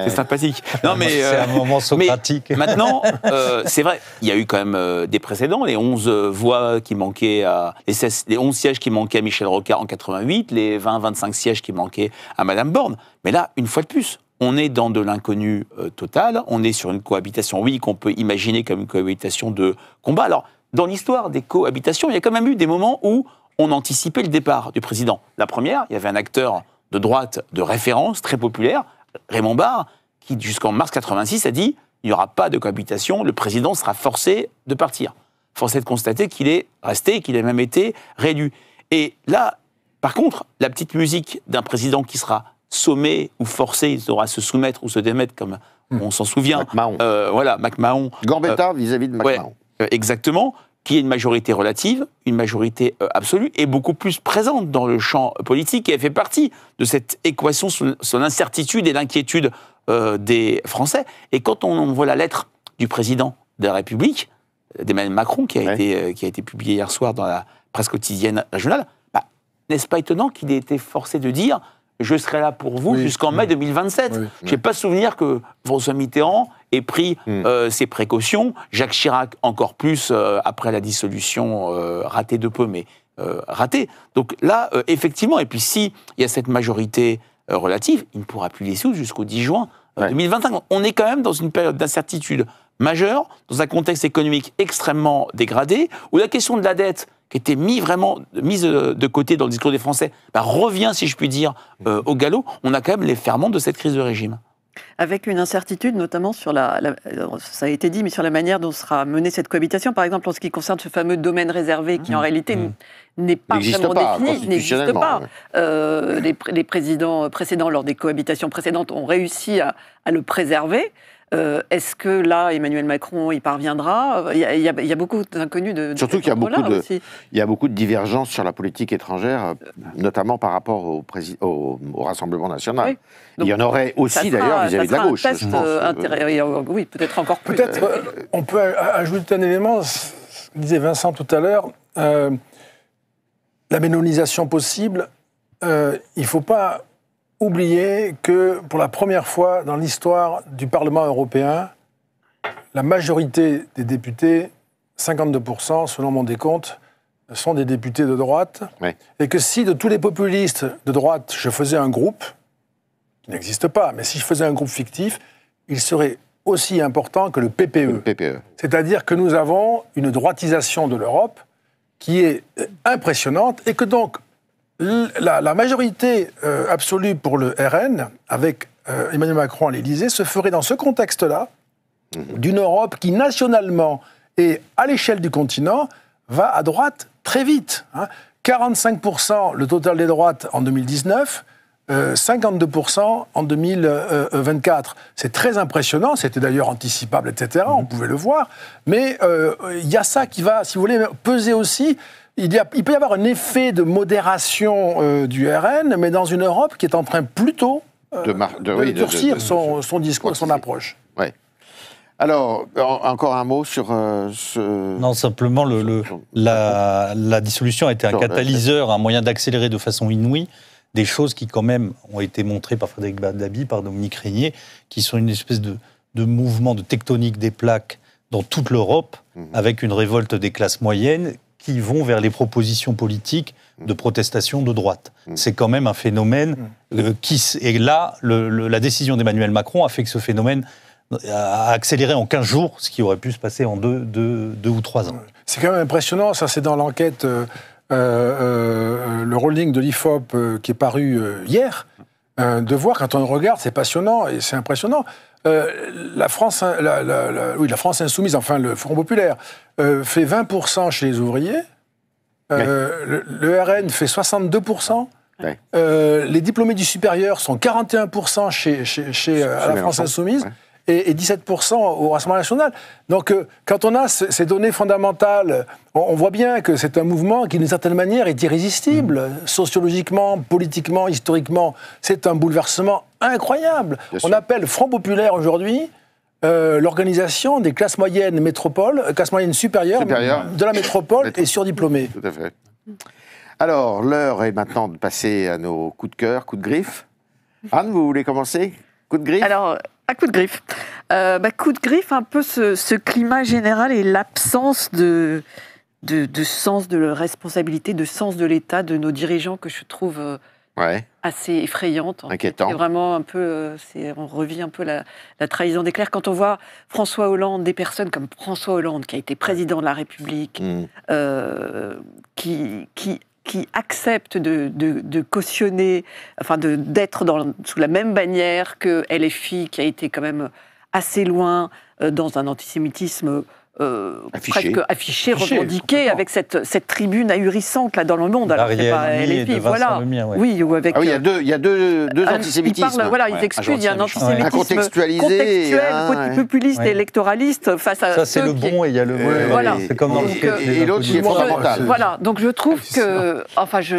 [SPEAKER 4] C'est sympathique. Non, mais,
[SPEAKER 2] c'est un moment socratique.
[SPEAKER 4] Mais maintenant, c'est vrai, il y a eu quand même des précédents, les 11 voix qui manquaient les 11 sièges qui manquaient à Michel Rocard en 88, les 20-25 sièges qui manquaient à Madame Borne. Mais là, une fois de plus, on est dans de l'inconnu total, on est sur une cohabitation, oui, qu'on peut imaginer comme une cohabitation de combat. Alors, dans l'histoire des cohabitations, il y a quand même eu des moments où on anticipait le départ du président. La première, il y avait un acteur de droite de référence, très populaire, Raymond Barre, qui jusqu'en mars 86 a dit « il n'y aura pas de cohabitation, le président sera forcé de partir ». Forcé de constater qu'il est resté et qu'il a même été réélu. Et là, par contre, la petite musique d'un président qui sera sommé ou forcé, il devra se soumettre ou se démettre, comme on s'en souvient.
[SPEAKER 1] McMahon.
[SPEAKER 4] Voilà, McMahon.
[SPEAKER 1] Gambetta vis-à-vis de McMahon.
[SPEAKER 4] Ouais, exactement, qui est une majorité relative, une majorité absolue, et beaucoup plus présente dans le champ politique, et elle fait partie de cette équation sur l'incertitude et l'inquiétude des Français. Et quand on voit la lettre du président de la République, d'Emmanuel Macron, qui a été publiée hier soir dans la presse quotidienne régionale, n'est-ce pas étonnant qu'il ait été forcé de dire « je serai là pour vous jusqu'en mai 2027 ». Je n'ai pas souvenir que François Mitterrand ait pris ses précautions, Jacques Chirac encore plus après la dissolution ratée de peu, mais ratée. Donc là, effectivement, et puis s'il y a cette majorité relative, il ne pourra plus dissoudre jusqu'au 10 juin 2025. On est quand même dans une période d'incertitude majeure, dans un contexte économique extrêmement dégradé, où la question de la dette, qui était mise de côté dans le discours des Français, revient, si je puis dire, au galop. On a quand même les ferments de cette crise de régime.
[SPEAKER 5] Avec une incertitude, notamment sur ça a été dit, mais sur la manière dont sera menée cette cohabitation, par exemple en ce qui concerne ce fameux domaine réservé qui en réalité n'est pas vraiment défini, n'existe pas. Les présidents précédents, lors des cohabitations précédentes, ont réussi à le préserver. Est-ce que là, Emmanuel Macron y parviendra? Il y a beaucoup d'inconnus de
[SPEAKER 1] surtout qu'il y a beaucoup de divergences sur la politique étrangère, notamment par rapport au Rassemblement national. Oui. Donc, il y en aurait aussi d'ailleurs vis-à-vis de la gauche.
[SPEAKER 5] Oui, peut-être encore plus.
[SPEAKER 3] Peut-être on peut ajouter un élément, ce que disait Vincent tout à l'heure, la ménonisation possible, il ne faut pas oublier que pour la première fois dans l'histoire du Parlement européen, la majorité des députés, 52% selon mon décompte, sont des députés de droite. Oui. Et que si de tous les populistes de droite, je faisais un groupe, qui n'existe pas, mais si je faisais un groupe fictif, il serait aussi important que le PPE. C'est-à-dire que nous avons une droitisation de l'Europe qui est impressionnante et que donc la majorité absolue pour le RN, avec Emmanuel Macron à l'Élysée, se ferait dans ce contexte-là, d'une Europe qui, nationalement et à l'échelle du continent, va à droite très vite. 45% le total des droites en 2019, 52% en 2024. C'est très impressionnant, c'était d'ailleurs anticipable, etc., on pouvait le voir, mais il y a ça qui va, si vous voulez, peser aussi. Il peut y avoir un effet de modération du RN, mais dans une Europe qui est en train plutôt de durcir son discours, son approche.
[SPEAKER 1] Oui. Alors, encore un mot sur
[SPEAKER 2] Non, simplement, la dissolution a été un catalyseur, un moyen d'accélérer de façon inouïe des choses qui, quand même, ont été montrées par Frédéric Badabi, par Dominique Régnier, qui sont une espèce de mouvement de tectonique des plaques dans toute l'Europe, avec une révolte des classes moyennes qui vont vers les propositions politiques de protestation de droite. C'est quand même un phénomène et là, la décision d'Emmanuel Macron a fait que ce phénomène a accéléré en 15 jours, ce qui aurait pu se passer en 2 ou 3 ans.
[SPEAKER 3] C'est quand même impressionnant, ça c'est dans l'enquête, le rolling de l'IFOP qui est paru hier, de voir, quand on regarde, c'est passionnant et c'est impressionnant. La France insoumise, enfin le Front populaire, fait 20% chez les ouvriers, le RN fait 62%, les diplômés du supérieur sont 41% chez la France insoumise, et 17% au Rassemblement national. Donc, quand on a ces données fondamentales, on voit bien que c'est un mouvement qui, d'une certaine manière, est irrésistible. Sociologiquement, politiquement, historiquement, c'est un bouleversement incroyable. On appelle Front populaire aujourd'hui l'organisation des classes moyennes classes moyennes supérieures de la métropole et surdiplômées.
[SPEAKER 1] Tout à fait. Alors, l'heure est maintenant de passer à nos coups de cœur, coups de griffe. Anne, vous voulez commencer ? Coup de griffe ?
[SPEAKER 5] Alors, un coup de griffe. Coup de griffe, un peu ce climat général et l'absence de sens de responsabilité, de sens de l'État, de nos dirigeants que je trouve assez effrayante.
[SPEAKER 1] Inquiétant.
[SPEAKER 5] C'est vraiment un peu, on revit un peu la trahison des clercs. Quand on voit François Hollande, des personnes comme François Hollande, qui a été président de la République, qui accepte de cautionner, enfin d'être sous la même bannière que LFI, qui a été quand même assez loin dans un antisémitisme presque affiché, revendiqué, avec cette tribune ahurissante là dans le monde. Alors c'est pas LFI, voilà. Oui, ou avec.
[SPEAKER 1] Ah oui, il y a deux antisémitismes.
[SPEAKER 5] Ils excluent. Il y a un antisémitisme
[SPEAKER 1] contextualisé,
[SPEAKER 5] populiste et électoraliste face à
[SPEAKER 2] ça, c'est le bon et il y a le mauvais.
[SPEAKER 5] Voilà.
[SPEAKER 2] C'est comme dans
[SPEAKER 1] et l'autre qui est fondamental.
[SPEAKER 5] Voilà. Donc je trouve que,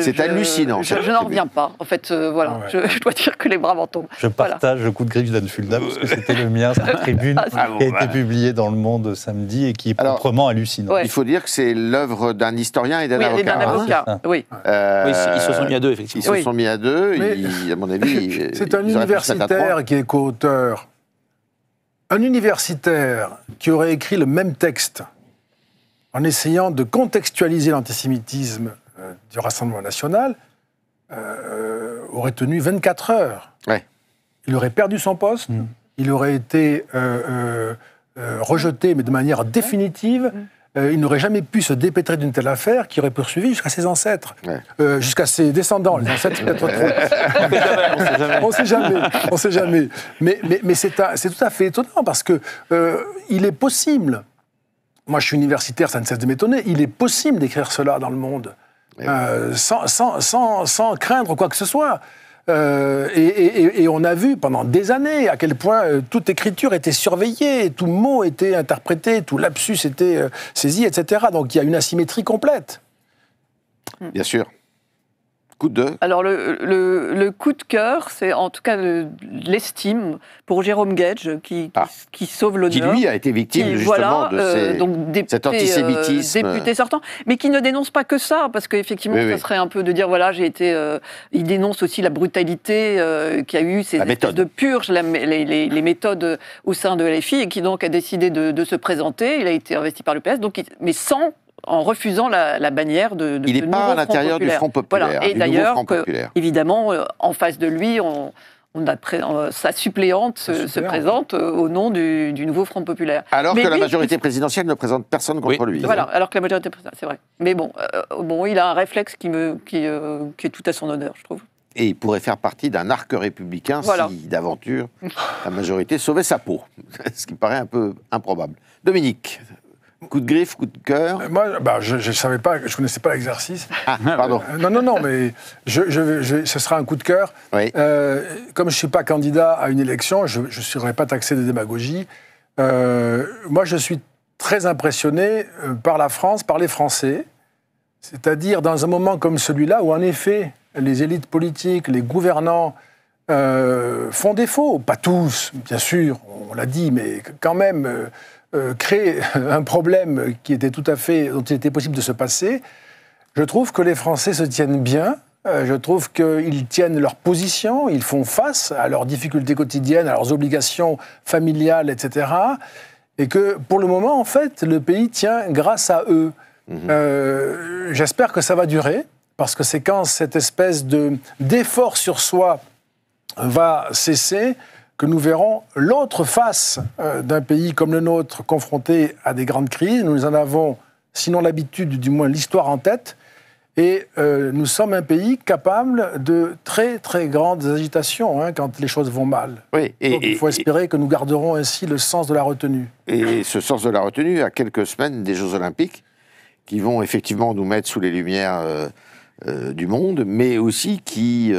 [SPEAKER 1] c'est hallucinant.
[SPEAKER 5] Je n'en reviens pas. En fait, voilà. Je dois dire que les bras m'en tombent.
[SPEAKER 2] Je partage le coup de griffe d'Anne Fulda parce que c'était le mien, cette tribune qui a été publiée dans Le Monde samedi et qui est proprement hallucinant.
[SPEAKER 1] Il faut dire que c'est l'œuvre d'un historien et d'un avocat.
[SPEAKER 5] Et d'un avocat, oui.
[SPEAKER 4] Ils se sont mis à deux, effectivement.
[SPEAKER 1] Ils se sont mis à deux, à mon avis.
[SPEAKER 3] C'est un universitaire qui est co-auteur. Un universitaire qui aurait écrit le même texte en essayant de contextualiser l'antisémitisme du Rassemblement national aurait tenu 24 heures. Il aurait perdu son poste, il aurait été rejeté, mais de manière définitive. Il n'aurait jamais pu se dépêtrer d'une telle affaire qui aurait poursuivi jusqu'à ses ancêtres, jusqu'à ses descendants. Les ancêtres, c'est peut-être trop. On sait jamais. Mais c'est tout à fait étonnant parce que il est possible. Moi, je suis universitaire, ça ne cesse de m'étonner. Il est possible d'écrire cela dans le monde sans craindre quoi que ce soit. Et on a vu pendant des années à quel point toute écriture était surveillée, tout mot était interprété, tout lapsus était saisi, etc. Donc il y a une asymétrie complète.
[SPEAKER 1] Bien sûr. Coup de...
[SPEAKER 5] Alors le coup de cœur, c'est en tout cas l'estime pour Jérôme Gage qui sauve l'honneur.
[SPEAKER 1] Qui lui a été victime justement de cet antisémitisme.
[SPEAKER 5] Député sortant, mais qui ne dénonce pas que ça, parce qu'effectivement ça serait un peu de dire voilà j'ai été... il dénonce aussi la brutalité qu'il y a eu, ces espèces de purges, les méthodes au sein de LFI, et qui donc a décidé de se présenter. Il a été investi par le PS, mais en refusant la bannière de
[SPEAKER 1] il n'est pas à l'intérieur du Front populaire.
[SPEAKER 5] Voilà. Et d'ailleurs, évidemment, en face de lui, sa suppléante se présente au nom du nouveau Front populaire.
[SPEAKER 1] Alors que la majorité présidentielle ne présente personne contre lui.
[SPEAKER 5] Voilà, alors que la majorité présidentielle, c'est vrai. Mais bon, il a un réflexe qui est tout à son honneur, je trouve.
[SPEAKER 1] Et il pourrait faire partie d'un arc républicain si, d'aventure, la majorité sauvait sa peau. Ce qui paraît un peu improbable. Dominique, Coup de griffe, coup de cœur.
[SPEAKER 3] Moi, je savais pas, je connaissais pas l'exercice.
[SPEAKER 1] Ah, pardon.
[SPEAKER 3] Non, mais ce sera un coup de cœur.
[SPEAKER 1] Oui.
[SPEAKER 3] Comme je suis pas candidat à une élection, je ne serai pas taxé de démagogie. Moi, je suis très impressionné par la France, par les Français. C'est-à-dire dans un moment comme celui-là où, en effet, les élites politiques, les gouvernants font défaut. Pas tous, bien sûr, on l'a dit, mais quand même... créer un problème dont il était possible de se passer, je trouve que les Français se tiennent bien, je trouve qu'ils tiennent leur position, ils font face à leurs difficultés quotidiennes, à leurs obligations familiales, etc. Et que, pour le moment, en fait, le pays tient grâce à eux. J'espère que ça va durer, parce que c'est quand cette espèce d'effort sur soi va cesser que nous verrons l'autre face d'un pays comme le nôtre confronté à des grandes crises. Nous en avons, sinon l'habitude, du moins l'histoire en tête. Et nous sommes un pays capable de très, très grandes agitations quand les choses vont mal.
[SPEAKER 1] Oui,
[SPEAKER 3] donc il faut espérer que nous garderons ainsi le sens de la retenue.
[SPEAKER 1] Et ce sens de la retenue, à quelques semaines des Jeux Olympiques, qui vont effectivement nous mettre sous les lumières du monde, mais aussi qui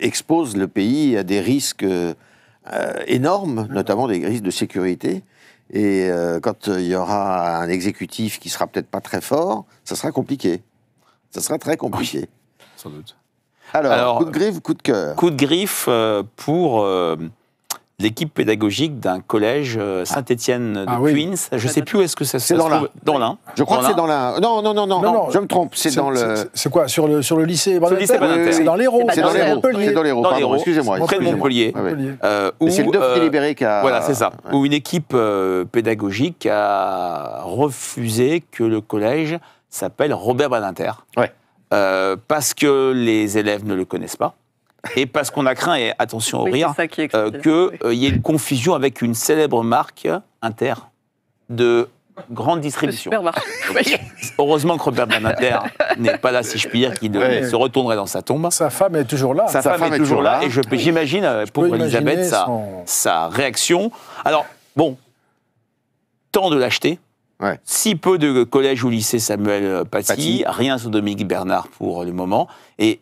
[SPEAKER 1] expose le pays à des risques énormes, notamment des risques de sécurité. Et quand il y aura un exécutif qui sera peut-être pas très fort, ça sera compliqué. Ça sera très compliqué.
[SPEAKER 4] Oui, sans doute.
[SPEAKER 1] Alors, coup de griffe ou coup de cœur?
[SPEAKER 4] Coup de griffe pour l'équipe pédagogique d'un collège Saint-Étienne de Queens. Je ne sais plus où est-ce que ça se trouve. Dans l'Ain.
[SPEAKER 1] Je crois que c'est dans l'Ain. Non, je me trompe. C'est dans le...
[SPEAKER 3] C'est quoi, sur le lycée
[SPEAKER 4] Badinter?
[SPEAKER 3] C'est dans l'Hérault.
[SPEAKER 1] C'est dans l'Hérault. C'est dans l'Hérault, pardon, excusez-moi.
[SPEAKER 4] Près de Montpellier.
[SPEAKER 1] Et c'est le Dauphiné Libéré qui a...
[SPEAKER 4] Voilà, c'est ça. Où une équipe pédagogique a refusé que le collège s'appelle Robert Badinter.
[SPEAKER 1] Ouais.
[SPEAKER 4] Parce que les élèves ne le connaissent pas. Et parce qu'on a craint, et attention au rire, qu'il y ait une confusion avec une célèbre marque Inter de grande distribution. Heureusement que Robert Badinter n'est pas là, si je puis dire, qu'il se retournerait dans sa tombe.
[SPEAKER 3] Sa femme est toujours là.
[SPEAKER 4] Sa femme est toujours là. Et j'imagine, pauvre Elisabeth, sa réaction. Alors, bon, tant de lâcheté.
[SPEAKER 1] Ouais.
[SPEAKER 4] Si peu de collèges ou lycées Samuel Paty, rien sur Dominique Bernard pour le moment. Et,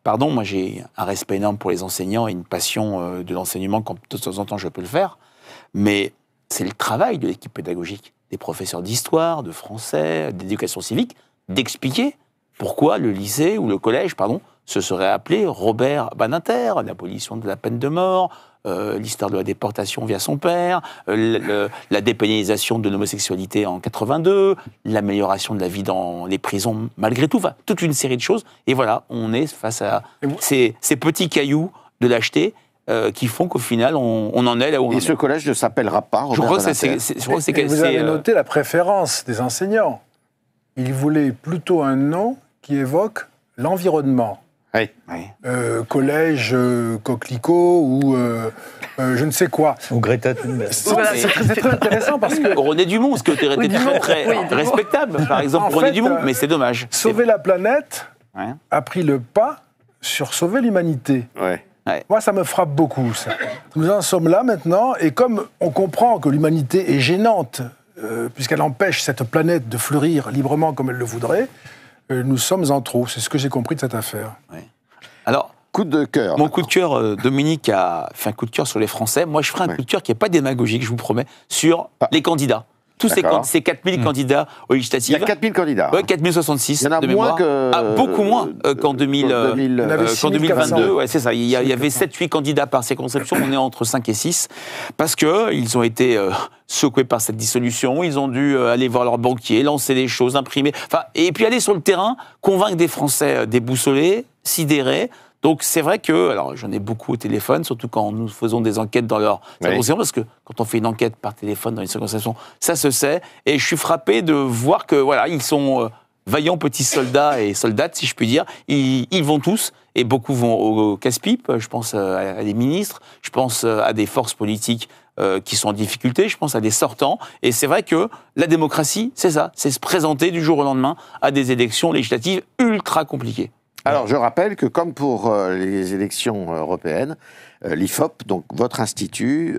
[SPEAKER 4] pardon, moi j'ai un respect énorme pour les enseignants et une passion de l'enseignement quand de temps en temps je peux le faire, mais c'est le travail de l'équipe pédagogique, des professeurs d'histoire, de français, d'éducation civique, d'expliquer pourquoi le lycée ou le collège, se serait appelé Robert Badinter, l'abolition de la peine de mort, l'histoire de la déportation via son père, la dépénalisation de l'homosexualité en 82, l'amélioration de la vie dans les prisons malgré tout, toute une série de choses. Et voilà, on est face à ces petits cailloux de lâcheté qui font qu'au final, on en est là où on est.
[SPEAKER 1] Et ce collège ne s'appellera pas Robert Badinter.
[SPEAKER 3] Vous avez noté la préférence des enseignants. Ils voulaient plutôt un nom qui évoque l'environnement.
[SPEAKER 1] Oui.
[SPEAKER 3] Collège Coquelicot ou je ne sais quoi.
[SPEAKER 2] Ou Greta Thunberg.
[SPEAKER 3] C'est très intéressant parce que...
[SPEAKER 4] René Dumont, ce qui aurait été très respectable, par exemple, René Dumont, mais c'est dommage.
[SPEAKER 3] Sauver la planète a pris le pas sur sauver l'humanité.
[SPEAKER 1] Ouais.
[SPEAKER 3] Moi, ça me frappe beaucoup, ça. Nous en sommes là maintenant, et comme on comprend que l'humanité est gênante, puisqu'elle empêche cette planète de fleurir librement comme elle le voudrait, nous sommes en trop. C'est ce que j'ai compris de cette affaire.
[SPEAKER 4] Ouais. Alors,
[SPEAKER 1] coup de cœur.
[SPEAKER 4] Mon coup de cœur, Dominique a fait un coup de cœur sur les Français. Moi, je ferai un coup de cœur qui n'est pas démagogique, je vous promets, sur les candidats. Tous ces 4000 candidats aux législatives.
[SPEAKER 1] Il y a 4000 candidats.
[SPEAKER 4] Oui, 4066
[SPEAKER 1] Il y en a
[SPEAKER 4] de
[SPEAKER 1] moins
[SPEAKER 4] mémoire.
[SPEAKER 1] que...
[SPEAKER 4] beaucoup moins qu'en 2022. Ouais, c'est ça. Il y avait 7-8 candidats par circonscription. On est entre 5 et 6. Parce qu'ils ont été secoués par cette dissolution. Ils ont dû aller voir leurs banquiers, lancer des choses, imprimer. Et puis aller sur le terrain, convaincre des Français déboussolés, sidérés. Donc c'est vrai que, alors j'en ai beaucoup au téléphone, surtout quand nous faisons des enquêtes dans leur circonscription, parce que quand on fait une enquête par téléphone dans une circonscription, ça se sait, et je suis frappé de voir que voilà, ils sont vaillants petits soldats et soldates, si je puis dire, ils vont tous, et beaucoup vont au casse-pipe, je pense à des ministres, je pense à des forces politiques qui sont en difficulté, je pense à des sortants, et c'est vrai que la démocratie, c'est ça, c'est se présenter du jour au lendemain à des élections législatives ultra compliquées.
[SPEAKER 1] Alors, je rappelle que comme pour les élections européennes, l'IFOP, donc votre institut,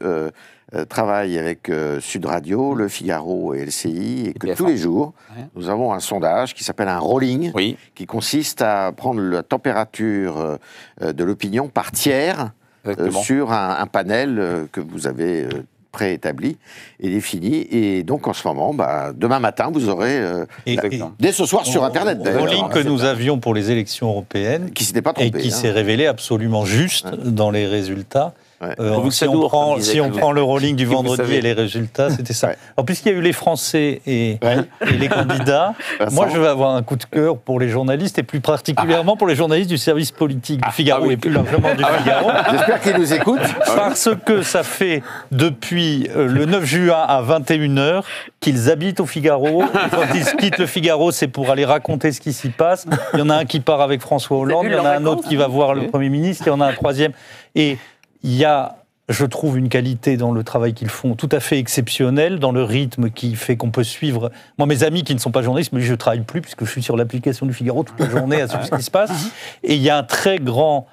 [SPEAKER 1] travaille avec Sud Radio, Le Figaro et LCI, et que tous les jours, nous avons un sondage qui s'appelle un rolling, qui consiste à prendre la température de l'opinion par tiers sur un panel que vous avez préétabli et défini. Et donc, en ce moment, demain matin, vous aurez, dès ce soir sur Internet, d'ailleurs.
[SPEAKER 2] Le rolling que nous avions pour les élections européennes,
[SPEAKER 1] qui s'était pas trompé,
[SPEAKER 2] et qui s'est révélé absolument juste dans les résultats. Si on prend le rolling du vendredi et les résultats, c'était ça. Alors, puisqu'il y a eu les Français et les candidats, moi, je vais avoir un coup de cœur pour les journalistes, et plus particulièrement pour les journalistes du service politique du Figaro, et plus largement du Figaro.
[SPEAKER 1] J'espère qu'ils nous écoutent.
[SPEAKER 2] Parce que ça fait depuis le 9 juin à 21h qu'ils habitent au Figaro. Quand ils quittent le Figaro, c'est pour aller raconter ce qui s'y passe. Il y en a un qui part avec François Hollande, il y en a un autre qui va voir le Premier ministre, il y en a un troisième. Et il y a, je trouve, une qualité dans le travail qu'ils font tout à fait exceptionnelle, dans le rythme qui fait qu'on peut suivre. Moi, mes amis qui ne sont pas journalistes me disent je ne travaille plus puisque je suis sur l'application du Figaro toute la journée à suivre ce qui se passe. Et il y a un très grand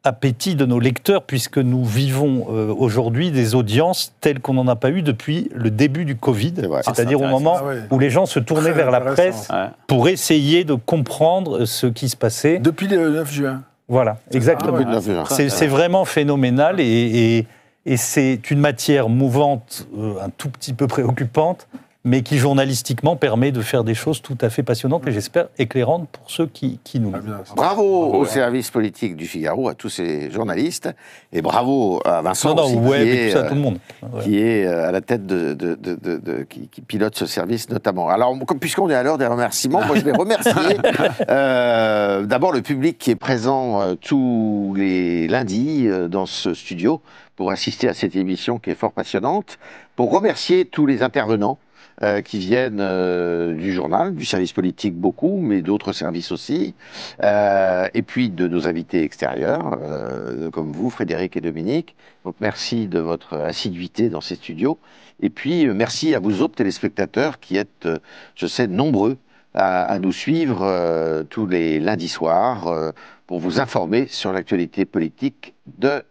[SPEAKER 2] appétit de nos lecteurs puisque nous vivons aujourd'hui des audiences telles qu'on n'en a pas eu depuis le début du Covid, c'est-à-dire au moment où les gens se tournaient vers la presse pour essayer de comprendre ce qui se passait.
[SPEAKER 3] Depuis le 9 juin.
[SPEAKER 2] Voilà, exactement. C'est vraiment phénoménal et c'est une matière mouvante, un tout petit peu préoccupante, mais qui journalistiquement permet de faire des choses tout à fait passionnantes et j'espère éclairantes pour ceux qui nous lisent.
[SPEAKER 1] Bravo au service politique du Figaro, à tous ces journalistes, et bravo à Vincent aussi, qui est à la tête qui pilote ce service notamment. Alors, puisqu'on est à l'heure des remerciements, moi je vais remercier d'abord le public qui est présent tous les lundis dans ce studio pour assister à cette émission qui est fort passionnante, pour remercier tous les intervenants qui viennent du journal, du service politique beaucoup, mais d'autres services aussi, et puis de nos invités extérieurs, comme vous, Frédéric et Dominique. Donc merci de votre assiduité dans ces studios, et puis merci à vous autres téléspectateurs qui êtes, je sais, nombreux à nous suivre tous les lundis soirs pour vous informer sur l'actualité politique de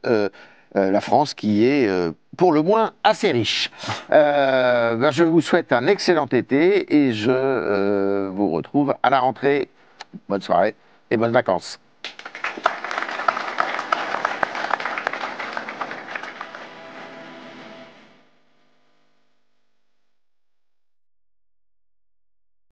[SPEAKER 1] la France qui est pour le moins assez riche. Je vous souhaite un excellent été et je vous retrouve à la rentrée. Bonne soirée et bonnes vacances.